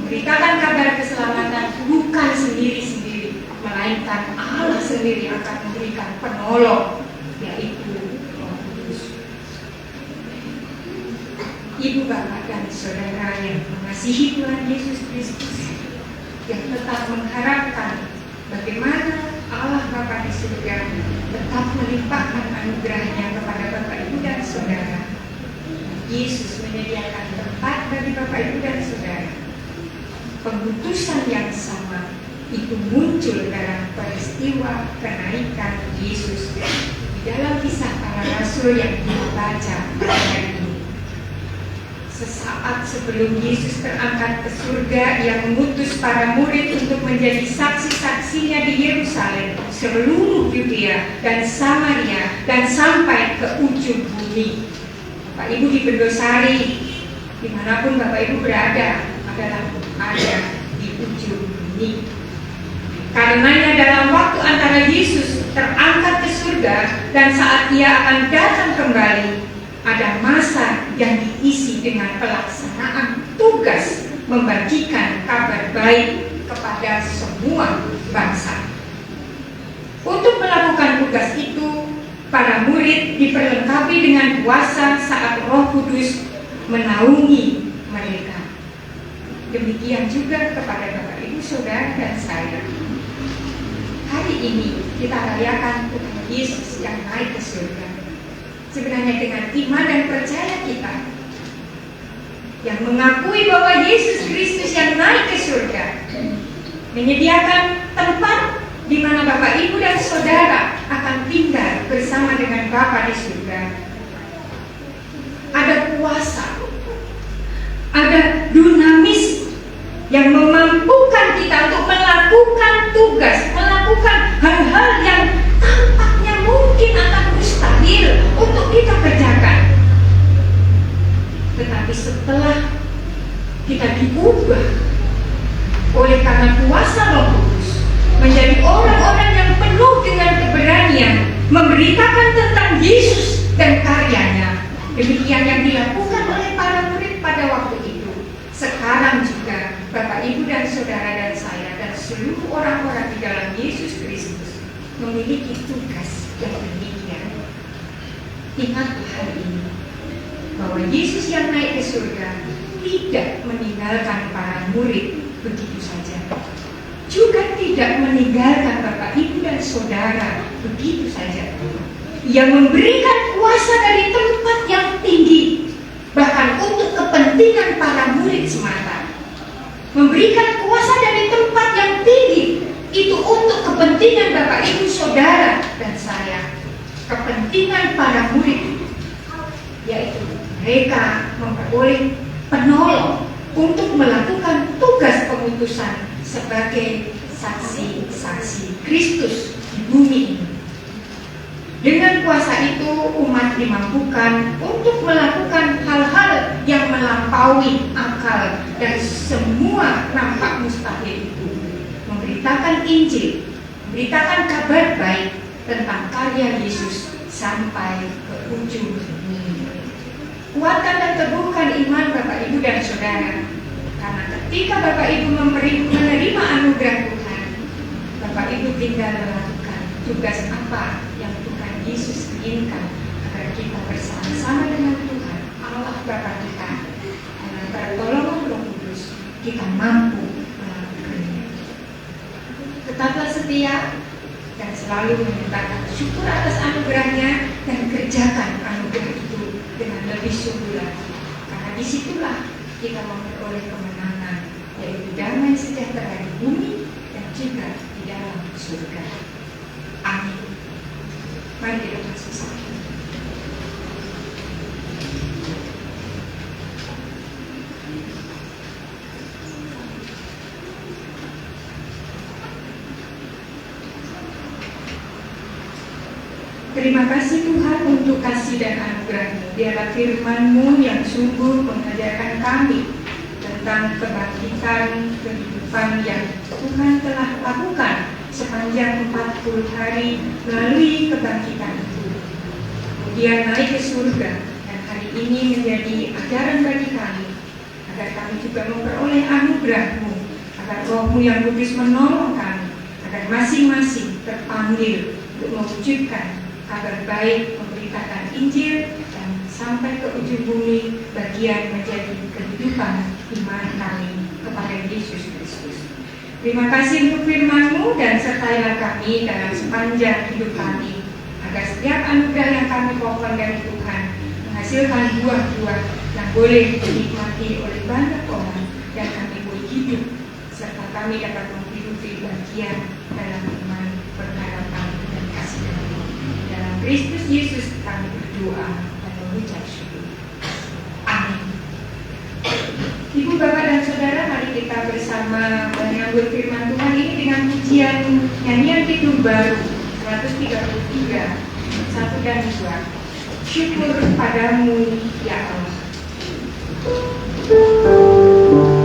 Memberitakan kabar keselamatan bukan sendiri-sendiri, melainkan Allah sendiri akan memberikan penolong, yaitu Roh Kudus. Ibu, bapak, dan saudara yang mengasihi Tuhan Yesus Kristus, yang tetap mengharapkan bagaimana Allah Bapa di surga tetap melimpahkan anugerahnya kepada bapak, ibu, dan saudara. Yesus menyediakan tempat bagi bapak, ibu, dan saudara. Pengutusan yang sama itu muncul dalam peristiwa kenaikan Yesus di dalam Kisah Para Rasul yang kita baca hari ini. Sesaat sebelum Yesus terangkat ke surga, Ia mengutus para murid untuk menjadi saksi-saksinya di Yerusalem, seluruh Yudea dan Samaria, dan sampai ke ujung bumi. Bapak Ibu di Bendosari, dimanapun Bapak Ibu berada, adalah ada di ujung bumi. Karenanya dalam waktu antara Yesus terangkat ke surga dan saat Ia akan datang kembali, ada masa yang diisi dengan pelaksanaan tugas membagikan kabar baik kepada semua bangsa. Untuk melakukan tugas itu, para murid diperlengkapi dengan kuasa saat Roh Kudus menaungi mereka. Demikian juga kepada Bapak, Ibu, Saudara, dan saya. Hari ini kita rayakan Tuhan Yesus yang naik ke surga. Sebenarnya dengan iman dan percaya kita, yang mengakui bahwa Yesus Kristus yang naik ke surga menyediakan tempat di mana Bapak, Ibu, dan Saudara akan tinggal bersama dengan Bapa di surga. Ada kuasa, ada dinamis yang memampukan kita untuk melakukan tugas, melakukan hal-hal yang tampaknya mungkin akan mustahil untuk kita kerjakan. Tetapi setelah kita diubah oleh karena kuasa Roh Kudus menjadi orang-orang yang penuh dengan keberanian memberitakan tentang Yesus dan karyanya, demikian yang dilakukan oleh para murid pada waktu itu. Sekarang juga Bapak, Ibu, dan Saudara, dan saya, dan seluruh orang-orang di dalam Yesus Kristus memiliki tugas yang demikian. Ingatlah hari ini bahwa Yesus yang naik ke surga tidak meninggalkan para murid begitu saja, juga tidak meninggalkan Bapak, Ibu, dan Saudara begitu saja. Ia memberikan kuasa dari tempat yang tinggi memberikan kuasa dari tempat yang tinggi, itu untuk kepentingan Bapak Ibu Saudara dan saya, kepentingan para murid, yaitu mereka memperoleh penolong untuk melakukan tugas pengutusan sebagai saksi-saksi Kristus di bumi ini. Dengan kuasa itu umat dimampukan untuk melakukan hal-hal yang melampaui akal dan semua nampak mustahil itu. Memberitakan Injil, memberitakan kabar baik tentang karya Yesus sampai ke ujung bumi. Kuatkan dan teguhkan iman Bapak Ibu dan Saudara, karena ketika Bapak Ibu menerima anugerah Tuhan, Bapak Ibu tinggal melakukan tugas apa yang Tuhan Yesus inginkan agar kita bersama-sama dengan Tuhan Allah Bapa kita, dengan pertolongan Roh Kudus kita mampu melakukannya. Tetaplah setia dan selalu menyatakan syukur atas anugerahnya, dan kerjakan anugerah itu dengan lebih sungguh lagi, karena disitulah kita memperoleh kemenangan, yaitu damai sejahtera di bumi dan juga di dalam surga. Amin. Mari kita bersama. Terima kasih Tuhan untuk kasih dan anugerah-Mu. Biarlah firman-Mu yang sungguh mengajarkan kami tentang kebangkitan kehidupan yang Tuhan telah lakukan sepanjang 40 hari melalui kebangkitan itu. Kemudian naik ke surga, dan hari ini menjadi ajaran bagi kami, agar kami juga memperoleh anugerah-Mu, agar Roh-Mu yang kudus menolong kami, agar masing-masing terpanggil untuk mewujudkan kabar baik, memberitakan Injil, dan sampai ke ujung bumi bagian menjadi kehidupan iman kami kepada Yesus Kristus. Terima kasih untuk firman-Mu, dan sertailah kami dalam sepanjang hidup kami, agar setiap anugerah yang kami pohon dari Tuhan menghasilkan buah-buah yang boleh dinikmati oleh banyak orang, dan kami boleh hidup, serta kami dapat menghidupi bagian dalam iman, pengharapan, dan kasih dari dalam Kristus Yesus kami berdoa dan mengucap syukur. Amin. Ibu, Bapak, dan Saudara, mari kita bersama menyambut firman Tuhan ini dengan pujian nyanyian Kidung Baru 133, 1 dan 2. Syukur padamu ya Allah. Syukur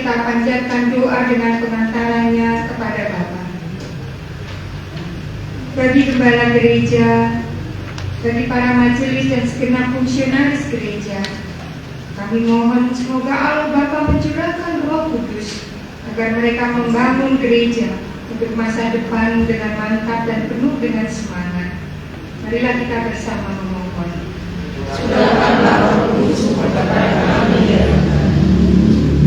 kita panjatkan doa dengan pengantarannya kepada Bapa. Bagi gembala gereja, bagi para majelis dan segenap fungsionaris gereja, kami mohon semoga Allah Bapa mencurahkan Roh Kudus agar mereka membangun gereja untuk masa depan dengan mantap dan penuh dengan semangat. Marilah kita bersama memohon. Curahkanlah Roh Kudus kepada kami, ya Tuhan.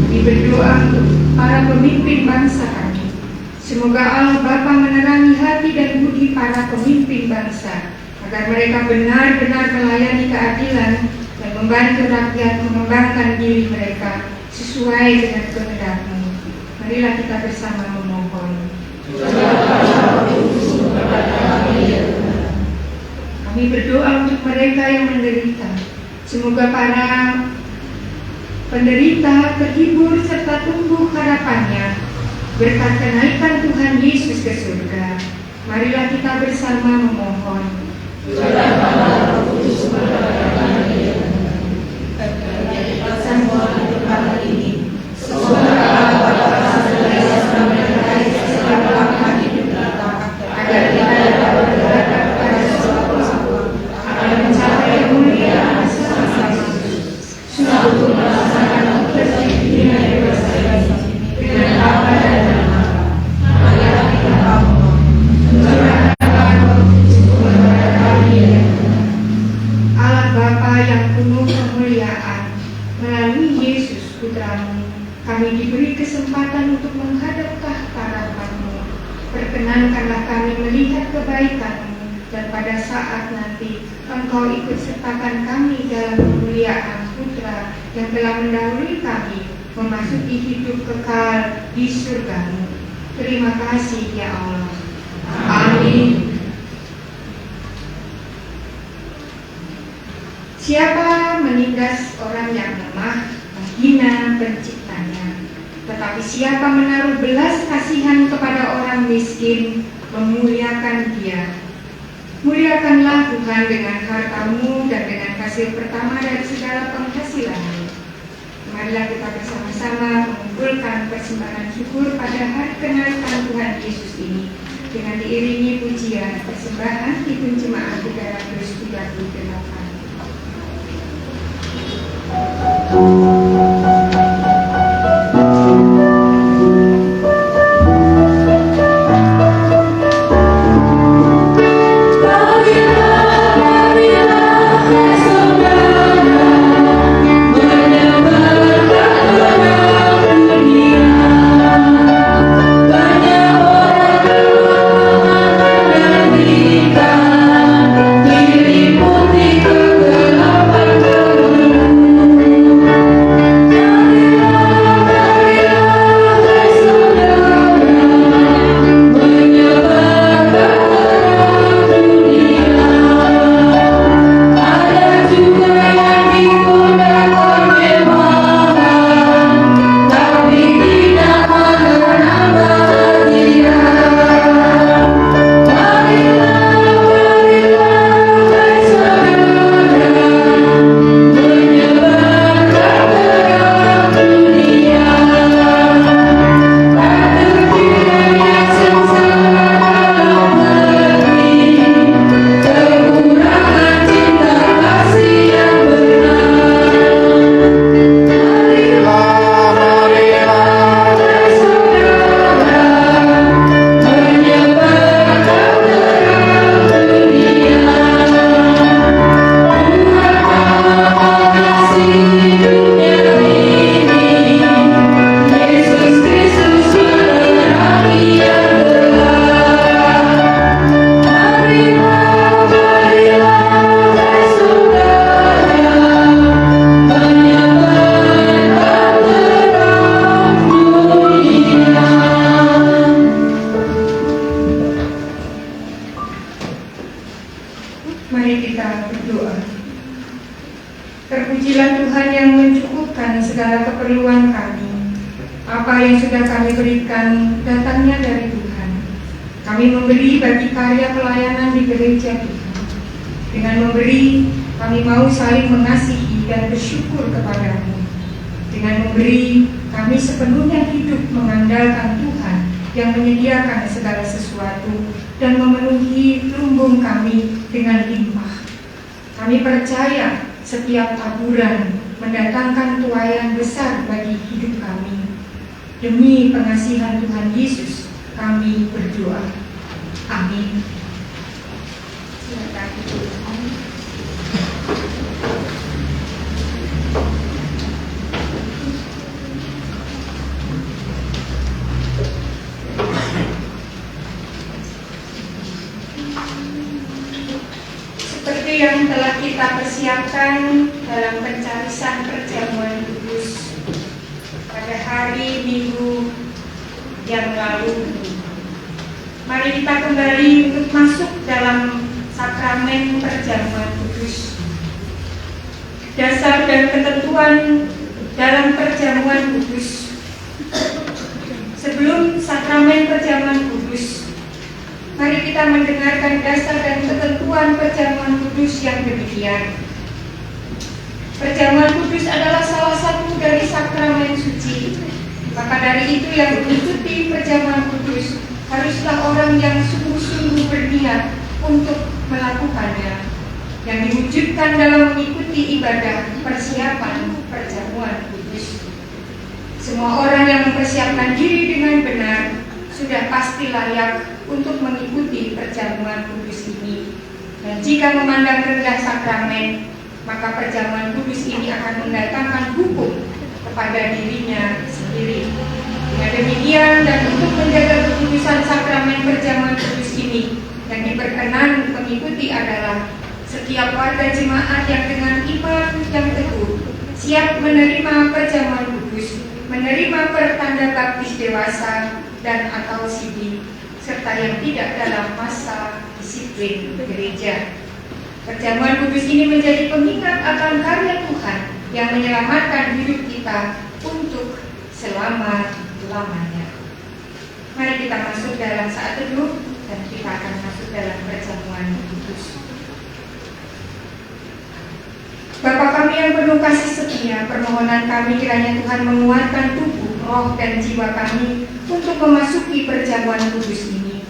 Kami berdoa untuk para pemimpin bangsa kami. Semoga Allah Bapa menerangi hati dan budi para pemimpin bangsa, agar mereka benar-benar melayani keadilan dan membantu rakyat mengembangkan diri mereka sesuai dengan kehendak-Mu. Marilah kita bersama memohon. Curahkanlah Roh Kudus kepada kami, ya Tuhan. Kami berdoa untuk mereka yang menderita. Semoga para penderita terhibur serta tumbuh harapannya berkat kenaikan Tuhan Yesus ke surga. Marilah kita bersama memohon. Curahkanlah Roh Kudus kepada kami, ya Tuhan. Semua hidup hari ini, semoga Allah Bapa senantiasa menyertai setiap langkah hidup kita, agar kita dapat bergerak pada suatu agar mencapai kemuliaan bersama-sama. Suatu melaksanakan tugas diri yang dewasa ini dengan apa dan nama. Marilah kita mohon. Curahkanlah Roh Kudus kepada kami, ya Tuhan. Allah Bapa yang penuh kemuliaan, melalui Yesus Putra-Mu, kami diberi kesempatan untuk menghadap tahta rahmat-Mu. Perkenankanlah kami melihat kebaikan-Mu, dan pada saat nanti Engkau ikut sertakan kami dalam kemuliaan Putra yang telah mendahului kami memasuki hidup kekal di surga-Mu. Terima kasih ya Allah. Amin. Siapa menindas orang yang lemah, menghina penciptanya, tetapi siapa menaruh belas kasihan kepada orang miskin, memuliakan dia. Muliakanlah Tuhan dengan hartamu dan dengan hasil pertama dari segala penghasilanmu. Marilah kita bersama-sama mengumpulkan persembahan syukur pada hari kenaikan Tuhan Yesus ini dengan diiringi pujian persembahan Kidung Jemaat 338. Mari kita berdoa. Terpujilah Tuhan yang mencukupkan segala keperluan kami. Apa yang sudah kami berikan datangnya dari Tuhan. Kami memberi bagi karya pelayanan di gereja Tuhan. Dengan memberi, kami mau saling mengasihi dan bersyukur kepadamu. Dengan memberi, Kami sepenuhnya hidup mengandalkan Tuhan yang menyediakan segala sesuatu dan memenuhi lumbung kami dengan limpah. Kami percaya setiap taburan mendatangkan tuaian besar bagi hidup kami. Demi pengasihan Tuhan Yesus, kami berdoa. Amin. Silakan Ibu. Seperti yang telah kita persiapkan dalam pencarisan perjamuan kudus pada hari Minggu yang lalu, mari kita kembali untuk masuk dalam sakramen perjamuan kudus. Dasar dan ketentuan dalam perjamuan kudus. Sebelum sakramen perjamuan kudus, mari kita mendengarkan dasar dan ketentuan perjamuan kudus yang demikian. Perjamuan kudus adalah salah satu dari sakramen suci. Maka dari itu yang mengikuti perjamuan kudus haruslah orang yang sungguh-sungguh berniat untuk melakukannya, yang diwujudkan dalam mengikuti ibadah persiapan perjamuan kudus. Semua orang yang mempersiapkan diri dengan benar sudah pasti layak untuk mengikuti perjamuan kudus ini. Dan jika memandang rendah sakramen, maka perjamuan kudus ini akan mendatangkan hukum kepada dirinya sendiri. Dengan demikian dan untuk menjaga kekudusan sakramen perjamuan kudus ini, yang diperkenan mengikuti adalah setiap warga jemaat yang dengan iman yang teguh siap menerima perjamuan kudus, menerima pertanda baptis dewasa dan atau sidi, serta yang tidak dalam masa disiplin gereja. Perjamuan kudus ini menjadi pengingat akan karya Tuhan yang menyelamatkan hidup kita untuk selama-lamanya. Mari kita masuk dalam saat teduh dan kita akan masuk dalam perjamuan kudus. Bapa kami yang penuh kasih setia, permohonan kami kiranya Tuhan menguatkan tubuh, roh, dan jiwa kami untuk memasuki perjamuan kudus ini.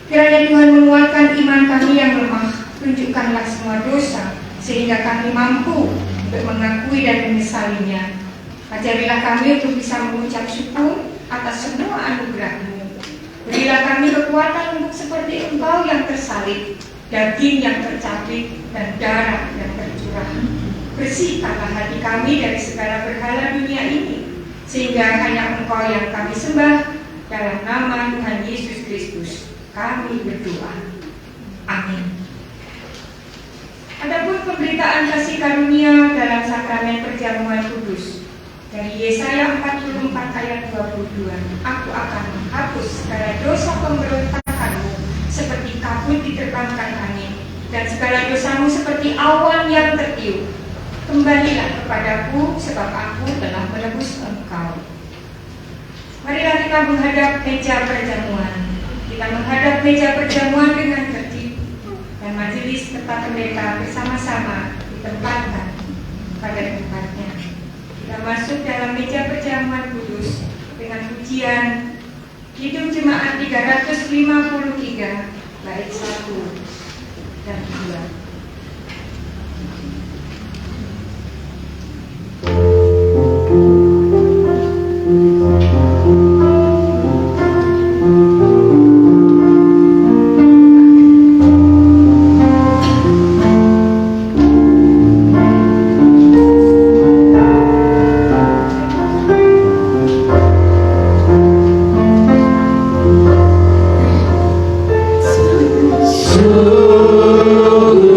Kiranya Tuhan menguatkan iman kami yang lemah. Tunjukkanlah semua dosa sehingga kami mampu untuk mengakui dan menyesalinya. Ajarilah kami untuk bisa mengucap syukur atas semua anugerah-Mu. Berilah kami kekuatan untuk seperti Engkau yang tersalib, daging yang tercabik, dan darah yang tercurah. Bersihkanlah hati kami dari segala berhala dunia ini, sehingga hanya Engkau yang kami sembah. Dalam nama Tuhan Yesus Kristus kami berdoa. Amin. Adapun pemberitaan kasih karunia dalam sakramen perjamuan kudus dari Yesaya 44 ayat 22. Aku akan menghapus segala dosa pemberontakanmu seperti kabut diterbangkan angin, dan segala dosamu seperti awan yang tertiup. Kembalilah kepadaku, sebab aku telah menebus engkau. Marilah kita menghadap meja perjamuan. Kita menghadap meja perjamuan dengan tertib, dan majelis serta pendeta bersama-sama ditempatkan pada tempatnya. Kita masuk dalam meja perjamuan kudus dengan pujian Kidung Jemaat 353 bait 1 dan 2. Sungguh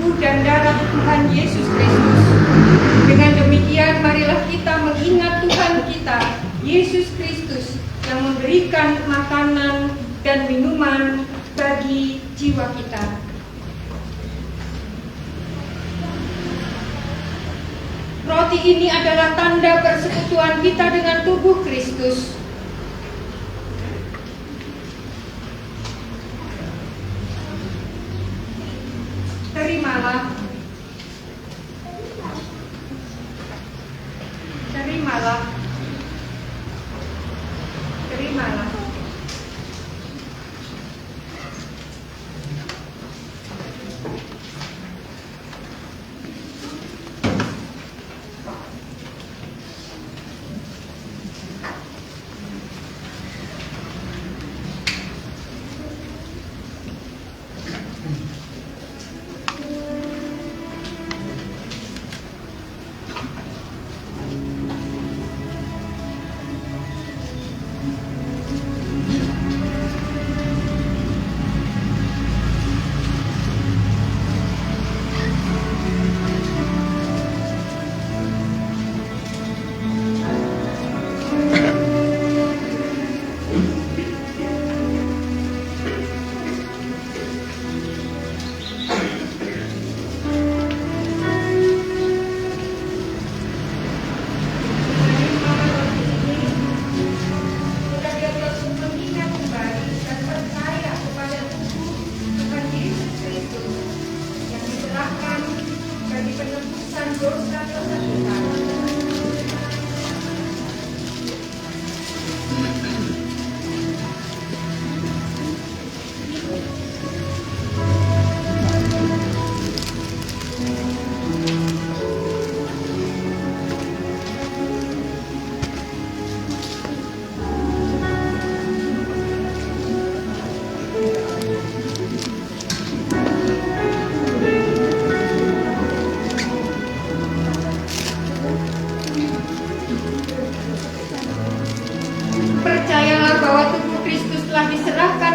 tubuh dan darah Tuhan Yesus Kristus. Dengan demikian, marilah kita mengingat Tuhan kita, Yesus Kristus, yang memberikan makanan dan minuman bagi jiwa kita. Roti ini adalah tanda persekutuan kita dengan tubuh Kristus. Terimalah. Terimalah. Terimalah.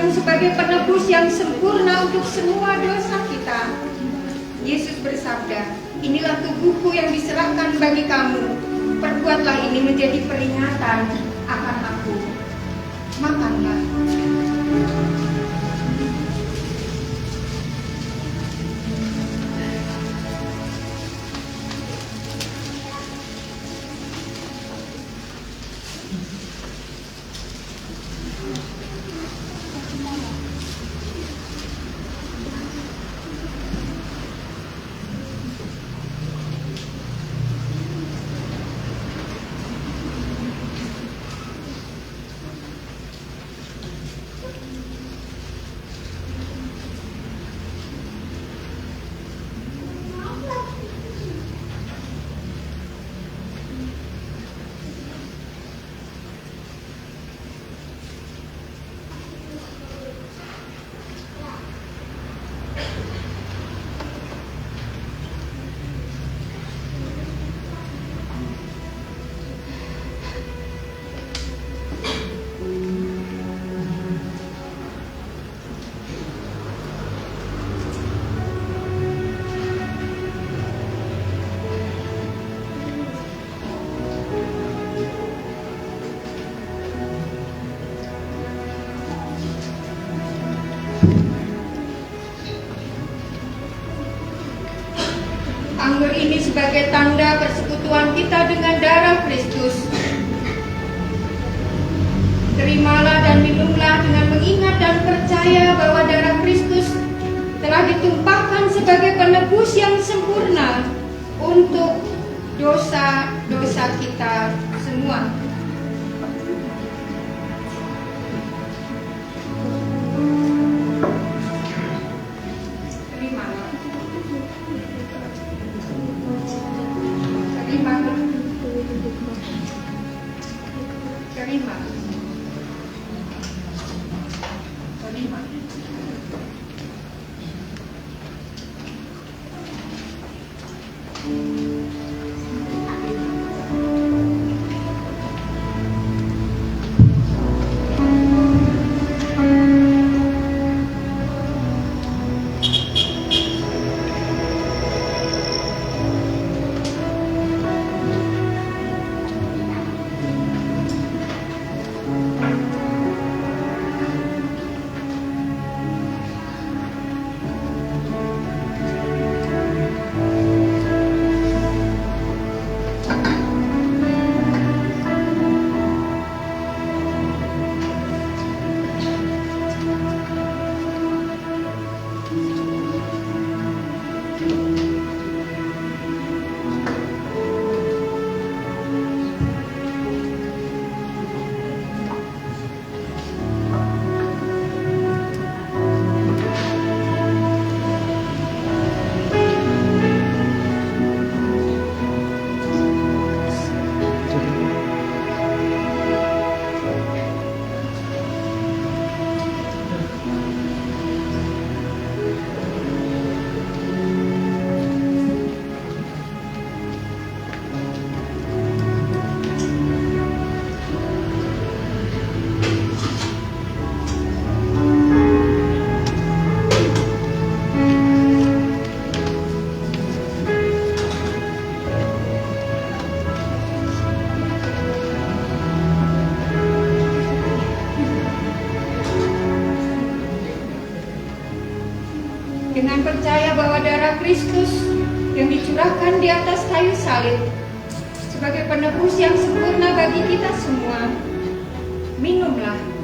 Sebagai penebus yang sempurna untuk semua dosa kita. Yesus bersabda, inilah tubuhku yang diserahkan bagi kamu. Perbuatlah ini menjadi peringatan akan aku. Makanlah. Anggur ini sebagai tanda persekutuan kita dengan darah Kristus. Terimalah dan minumlah dengan mengingat dan percaya bahwa darah Kristus telah ditumpahkan sebagai penebus yang sempurna untuk dosa-dosa kita semua. darah Kristus yang dicurahkan di atas kayu salib sebagai penebus yang sempurna bagi kita semua. Minumlah.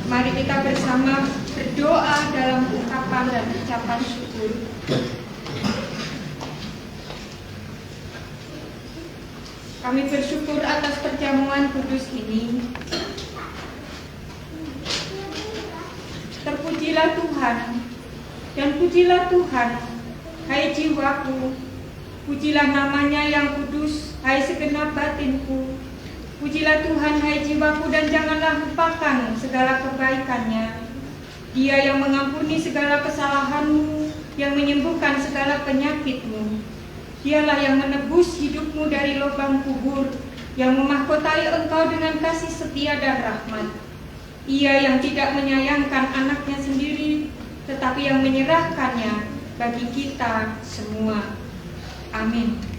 Mari kita bersama berdoa dalam ungkapan dan ucapan syukur. Kami bersyukur atas perjamuan kudus ini. Terpujilah Tuhan dan pujilah Tuhan, hai jiwaku. Pujilah namanya yang kudus, hai segenap batinku. Pujilah Tuhan, hai jiwaku, dan janganlah lupakan segala kebaikannya. Dia yang mengampuni segala kesalahanmu, yang menyembuhkan segala penyakitmu. Dialah yang menebus hidupmu dari lubang kubur, yang memahkotai engkau dengan kasih setia dan rahmat. Ia yang tidak menyayangkan anaknya sendiri, tetapi yang menyerahkannya bagi kita semua. Amin.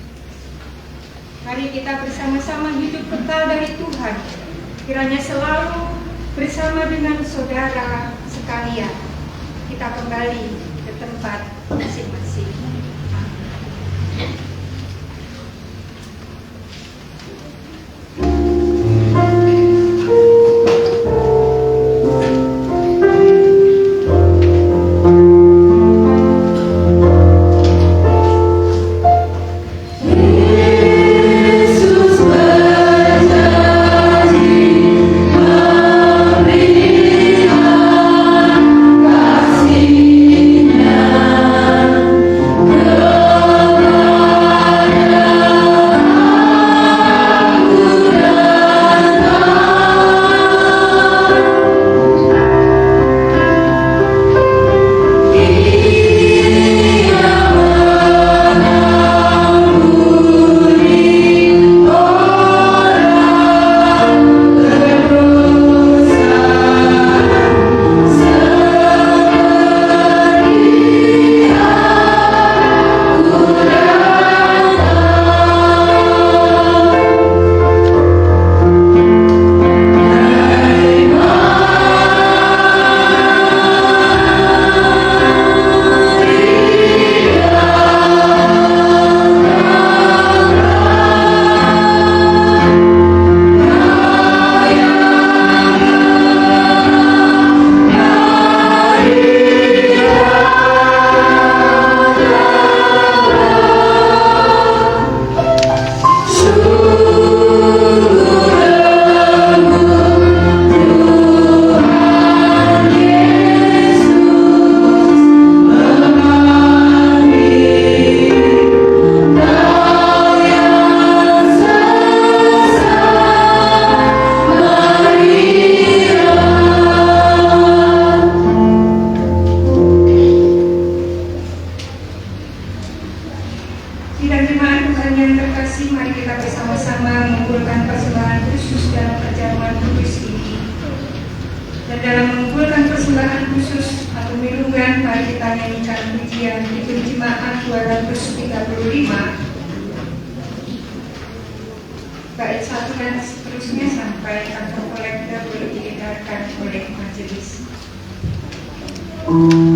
Mari kita bersama-sama hidup kekal dari Tuhan, kiranya selalu bersama dengan saudara sekalian. Kita kembali ke tempat masing-masing. Bait 1 dan seterusnya sampai kantong kolektor boleh diedarkan oleh majelis. Amen.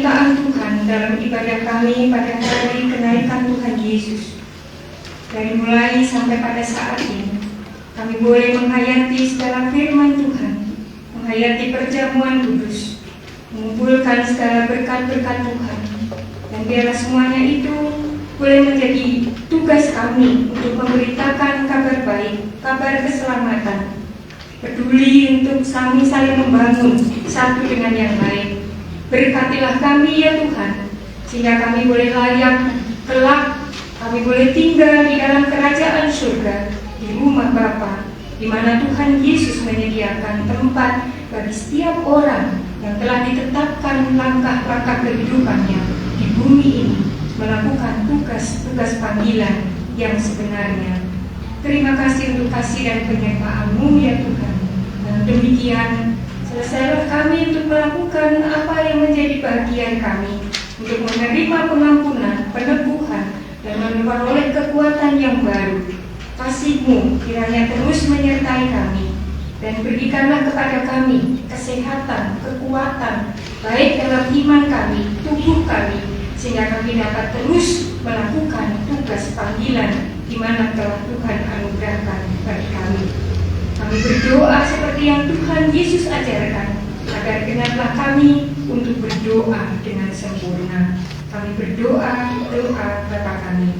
penyertaan Tuhan dalam ibadah kami pada hari kenaikan Tuhan Yesus. Dari mulai sampai pada saat ini, kami boleh menghayati segala firman Tuhan, menghayati perjamuan kudus, mengumpulkan segala berkat-berkat Tuhan, dan biarlah semuanya itu boleh menjadi tugas kami untuk memberitakan kabar baik, kabar keselamatan, peduli untuk kami saling membangun satu dengan yang lain. Berkatilah kami ya Tuhan, sehingga kami boleh layak kelak, kami boleh tinggal di dalam kerajaan surga, di rumah Bapa, di mana Tuhan Yesus menyediakan tempat bagi setiap orang yang telah ditetapkan langkah-langkah kehidupannya di bumi ini, melakukan tugas-tugas panggilan yang sebenarnya. Terima kasih untuk kasih dan penyertaan-Mu ya Tuhan. Dan demikian, selesailah kami untuk melakukan apa yang menjadi bagian kami, untuk menerima pengampunan, penebuhan, dan memperoleh kekuatan yang baru. Kasih-Mu kiranya terus menyertai kami, dan berikanlah kepada kami kesehatan, kekuatan, baik dalam iman kami, tubuh kami, sehingga kami dapat terus melakukan tugas panggilan di mana telah Tuhan anugerahkan bagi kami. Kami berdoa seperti yang Tuhan Yesus ajarkan, agar genaplah kami untuk berdoa dengan sempurna. Kami berdoa doa Bapa kami.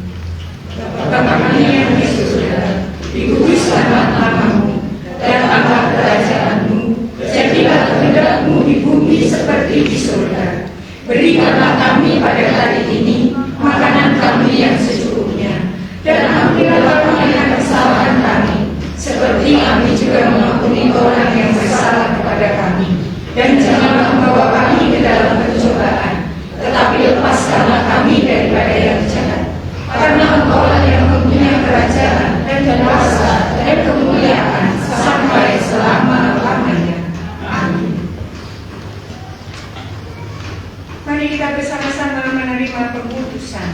Bapa kami yang di surga, dikuduskanlah nama-Mu, datanglah kerajaan-Mu, jadilah kehendak-Mu di bumi seperti di surga. Berikanlah kami pada hari ini makanan kami yang secukupnya, dan ampunilah kami akan kesalahan kami, seperti kami juga mengampuni orang yang bersalah kepada kami. Dan janganlah membawa kami ke dalam pencobaan, tetapi lepaskanlah kami daripada yang jahat. Karena Engkau-lah yang mempunyai kerajaan dan kuasa dan kemuliaan sampai selama-lamanya. Amin. Mari kita bersama-sama menerima pemutusan.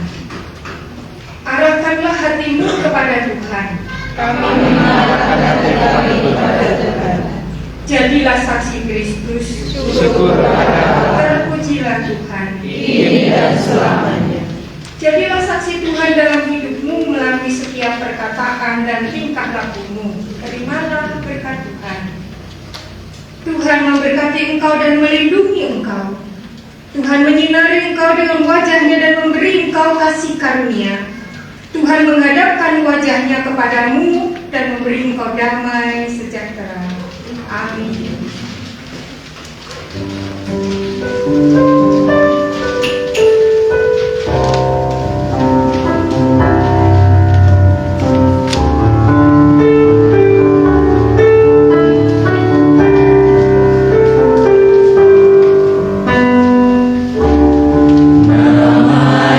Arahkanlah hatimu kepada Tuhan. Kami mengarahkan hati kami kepada Tuhan. Jadilah saksi Kristus. Syukur kepada Allah. Terpujilah Tuhan. Kini dan selamanya. Jadilah saksi Tuhan dalam hidupmu melalui setiap perkataan dan tingkah lakumu. Terimalah berkat Tuhan. Tuhan memberkati engkau dan melindungi engkau. Tuhan menyinari engkau dengan wajahnya dan memberi engkau kasih karunia. Tuhan menghadapkan wajahnya kepadamu dan memberi engkau damai sejahtera. Amin.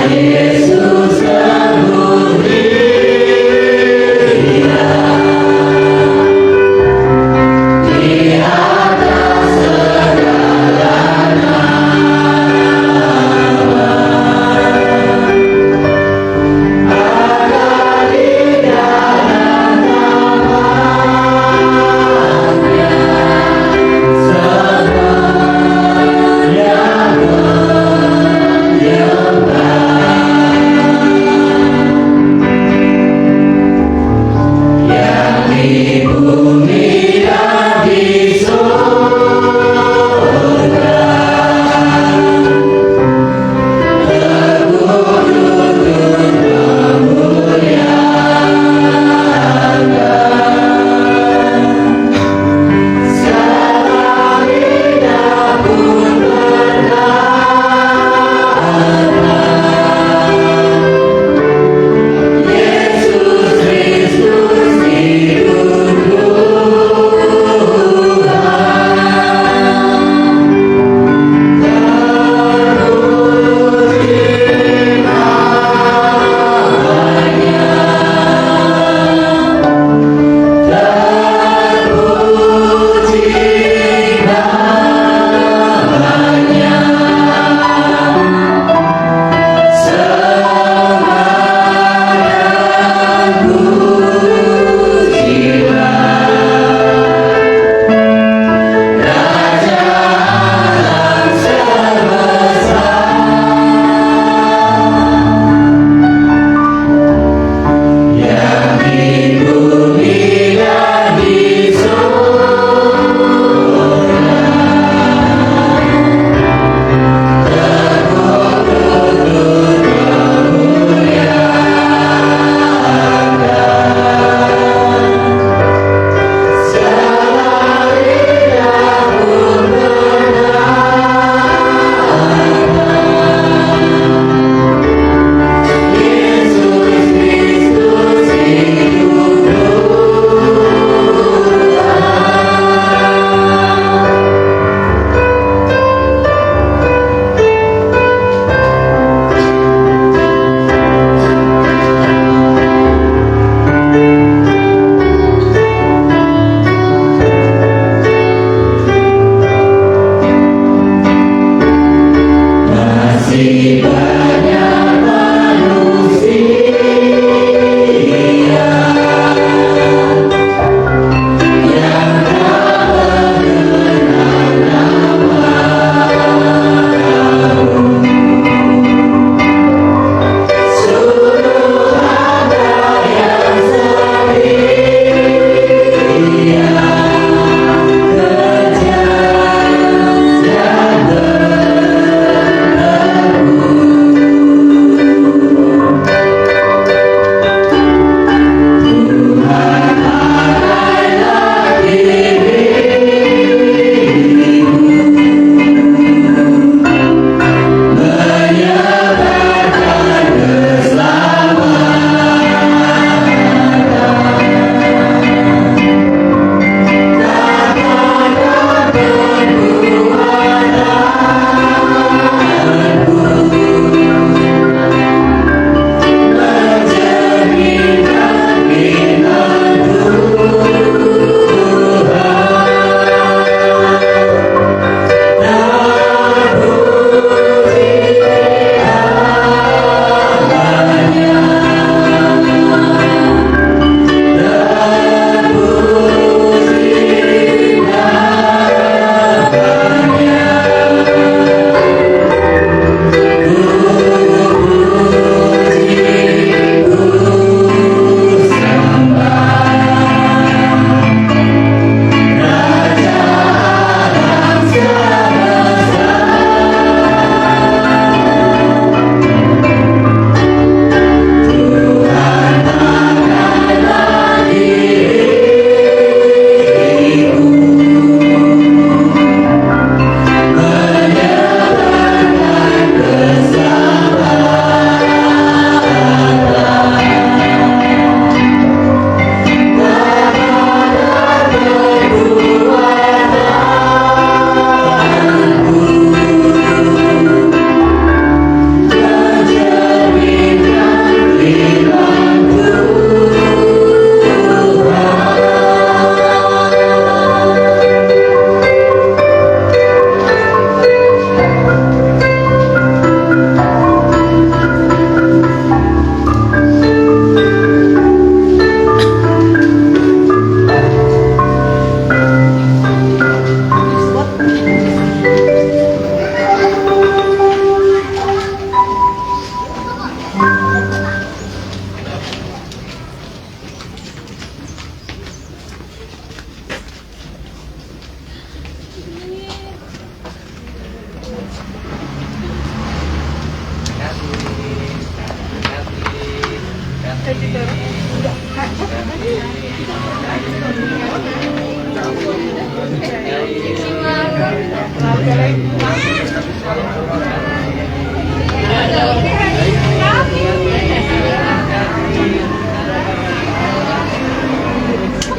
Yesus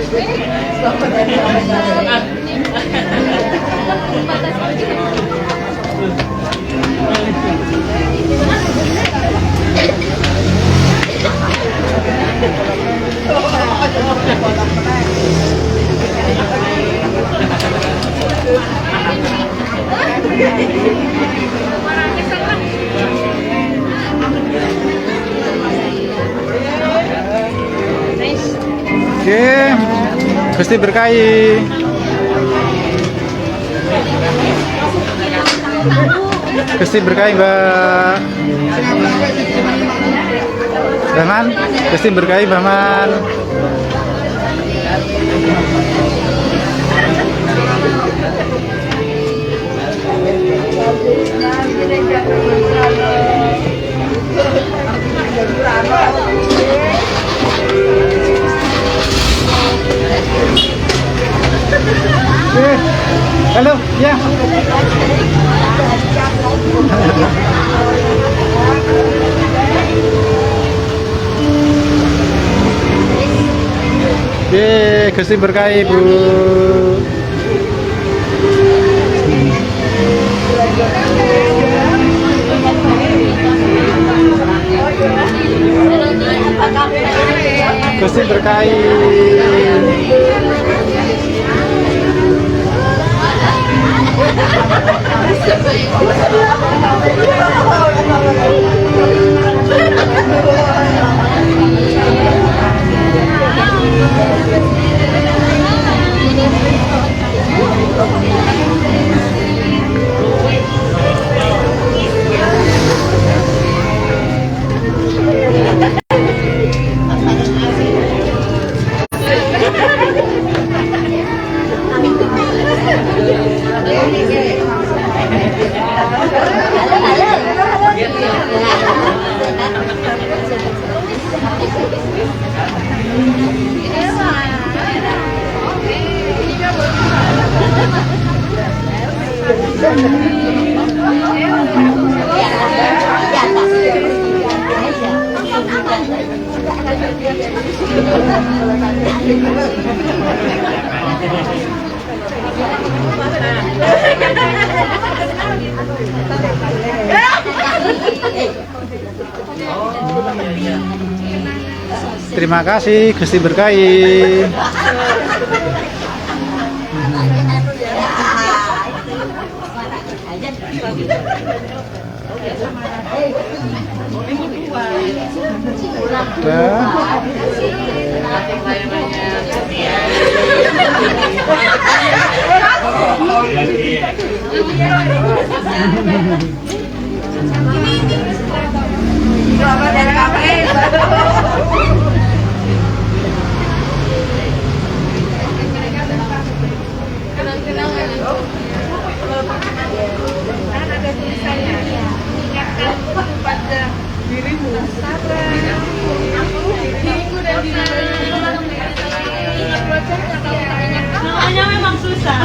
Oke, Gusti berkahi. Gusti berkahi, Mbak. Bahman, Gusti berkahi, Bahman. Halo, ya. Gusti berkahi, Bu. Gusti berkahi. Terima kasih, Gusti berkahi. Namanya memang susah.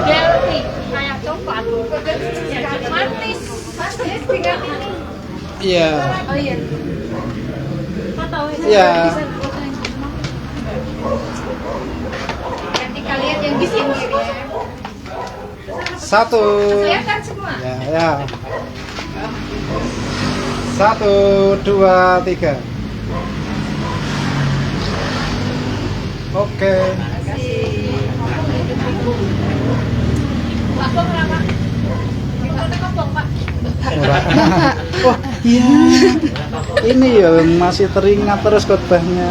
Delphi. Kayak coklat. Manis. Manis tinggal ini. Iya. Oh iya. Iya. Nanti kalian yang di sini ya. Satu. Kelihatan semua. Ya, ya. 1, 2, 3. Oke. Oh iya, ini ya masih teringat terus khotbahnya.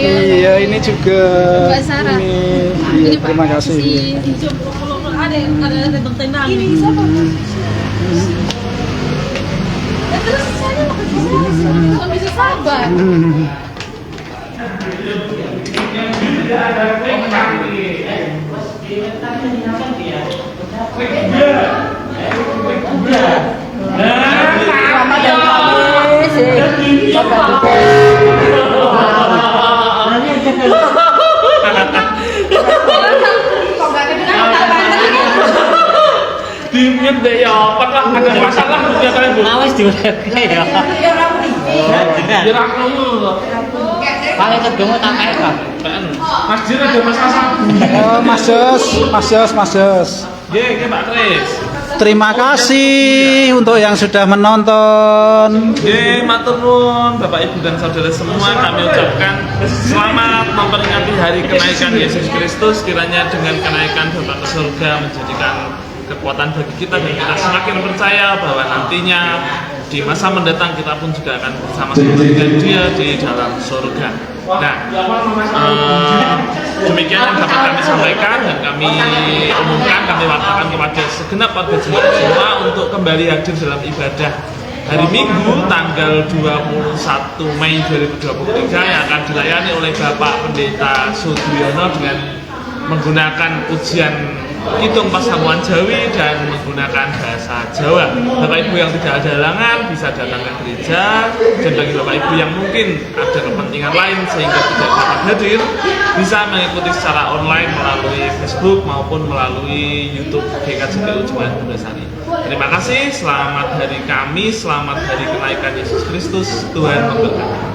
Iya, ini juga. Mbak Sarah. Iya, terima kasih. Ada bertenang. Ini siapa? Terus saya mau ke sini. Kok bisa sabar? Dingin deh ya, apakah ada masalah punya kalian bu? Awas diurep ya. Ya, kamu. Paling kedungu tak kayak kok. Mas Jir ada masalah. Oh, Mas Jos. Nggih, Pak Kris. Terima kasih untuk yang sudah menonton. Nggih, matur nuwun Bapak Ibu dan saudara semua, kami ucapkan selamat memperingati hari kenaikan Yesus Kristus. Kiranya dengan kenaikan Bapak ke surga menjadikan kekuatan bagi kita dan kita semakin percaya bahwa nantinya di masa mendatang kita pun juga akan bersama-sama dengan Dia di dalam surga. Nah, demikian yang dapat kami sampaikan dan kami umumkan, kami wartakan kepada segenap warga jemaat semua untuk kembali hadir dalam ibadah hari Minggu tanggal 21 Mei 2023 yang akan dilayani oleh Bapak Pendeta Sudriono dengan menggunakan ujian Kidung Pasamuan Jawi dan menggunakan bahasa Jawa. Bapak Ibu yang tidak ada halangan bisa datang ke gereja, dan bagi Bapak Ibu yang mungkin ada kepentingan lain sehingga tidak dapat hadir, bisa mengikuti secara online melalui Facebook maupun melalui YouTube GKJPU Jemaat Bundasari. Terima kasih, selamat hari Kamis, selamat hari kenaikan Yesus Kristus, Tuhan memberkati.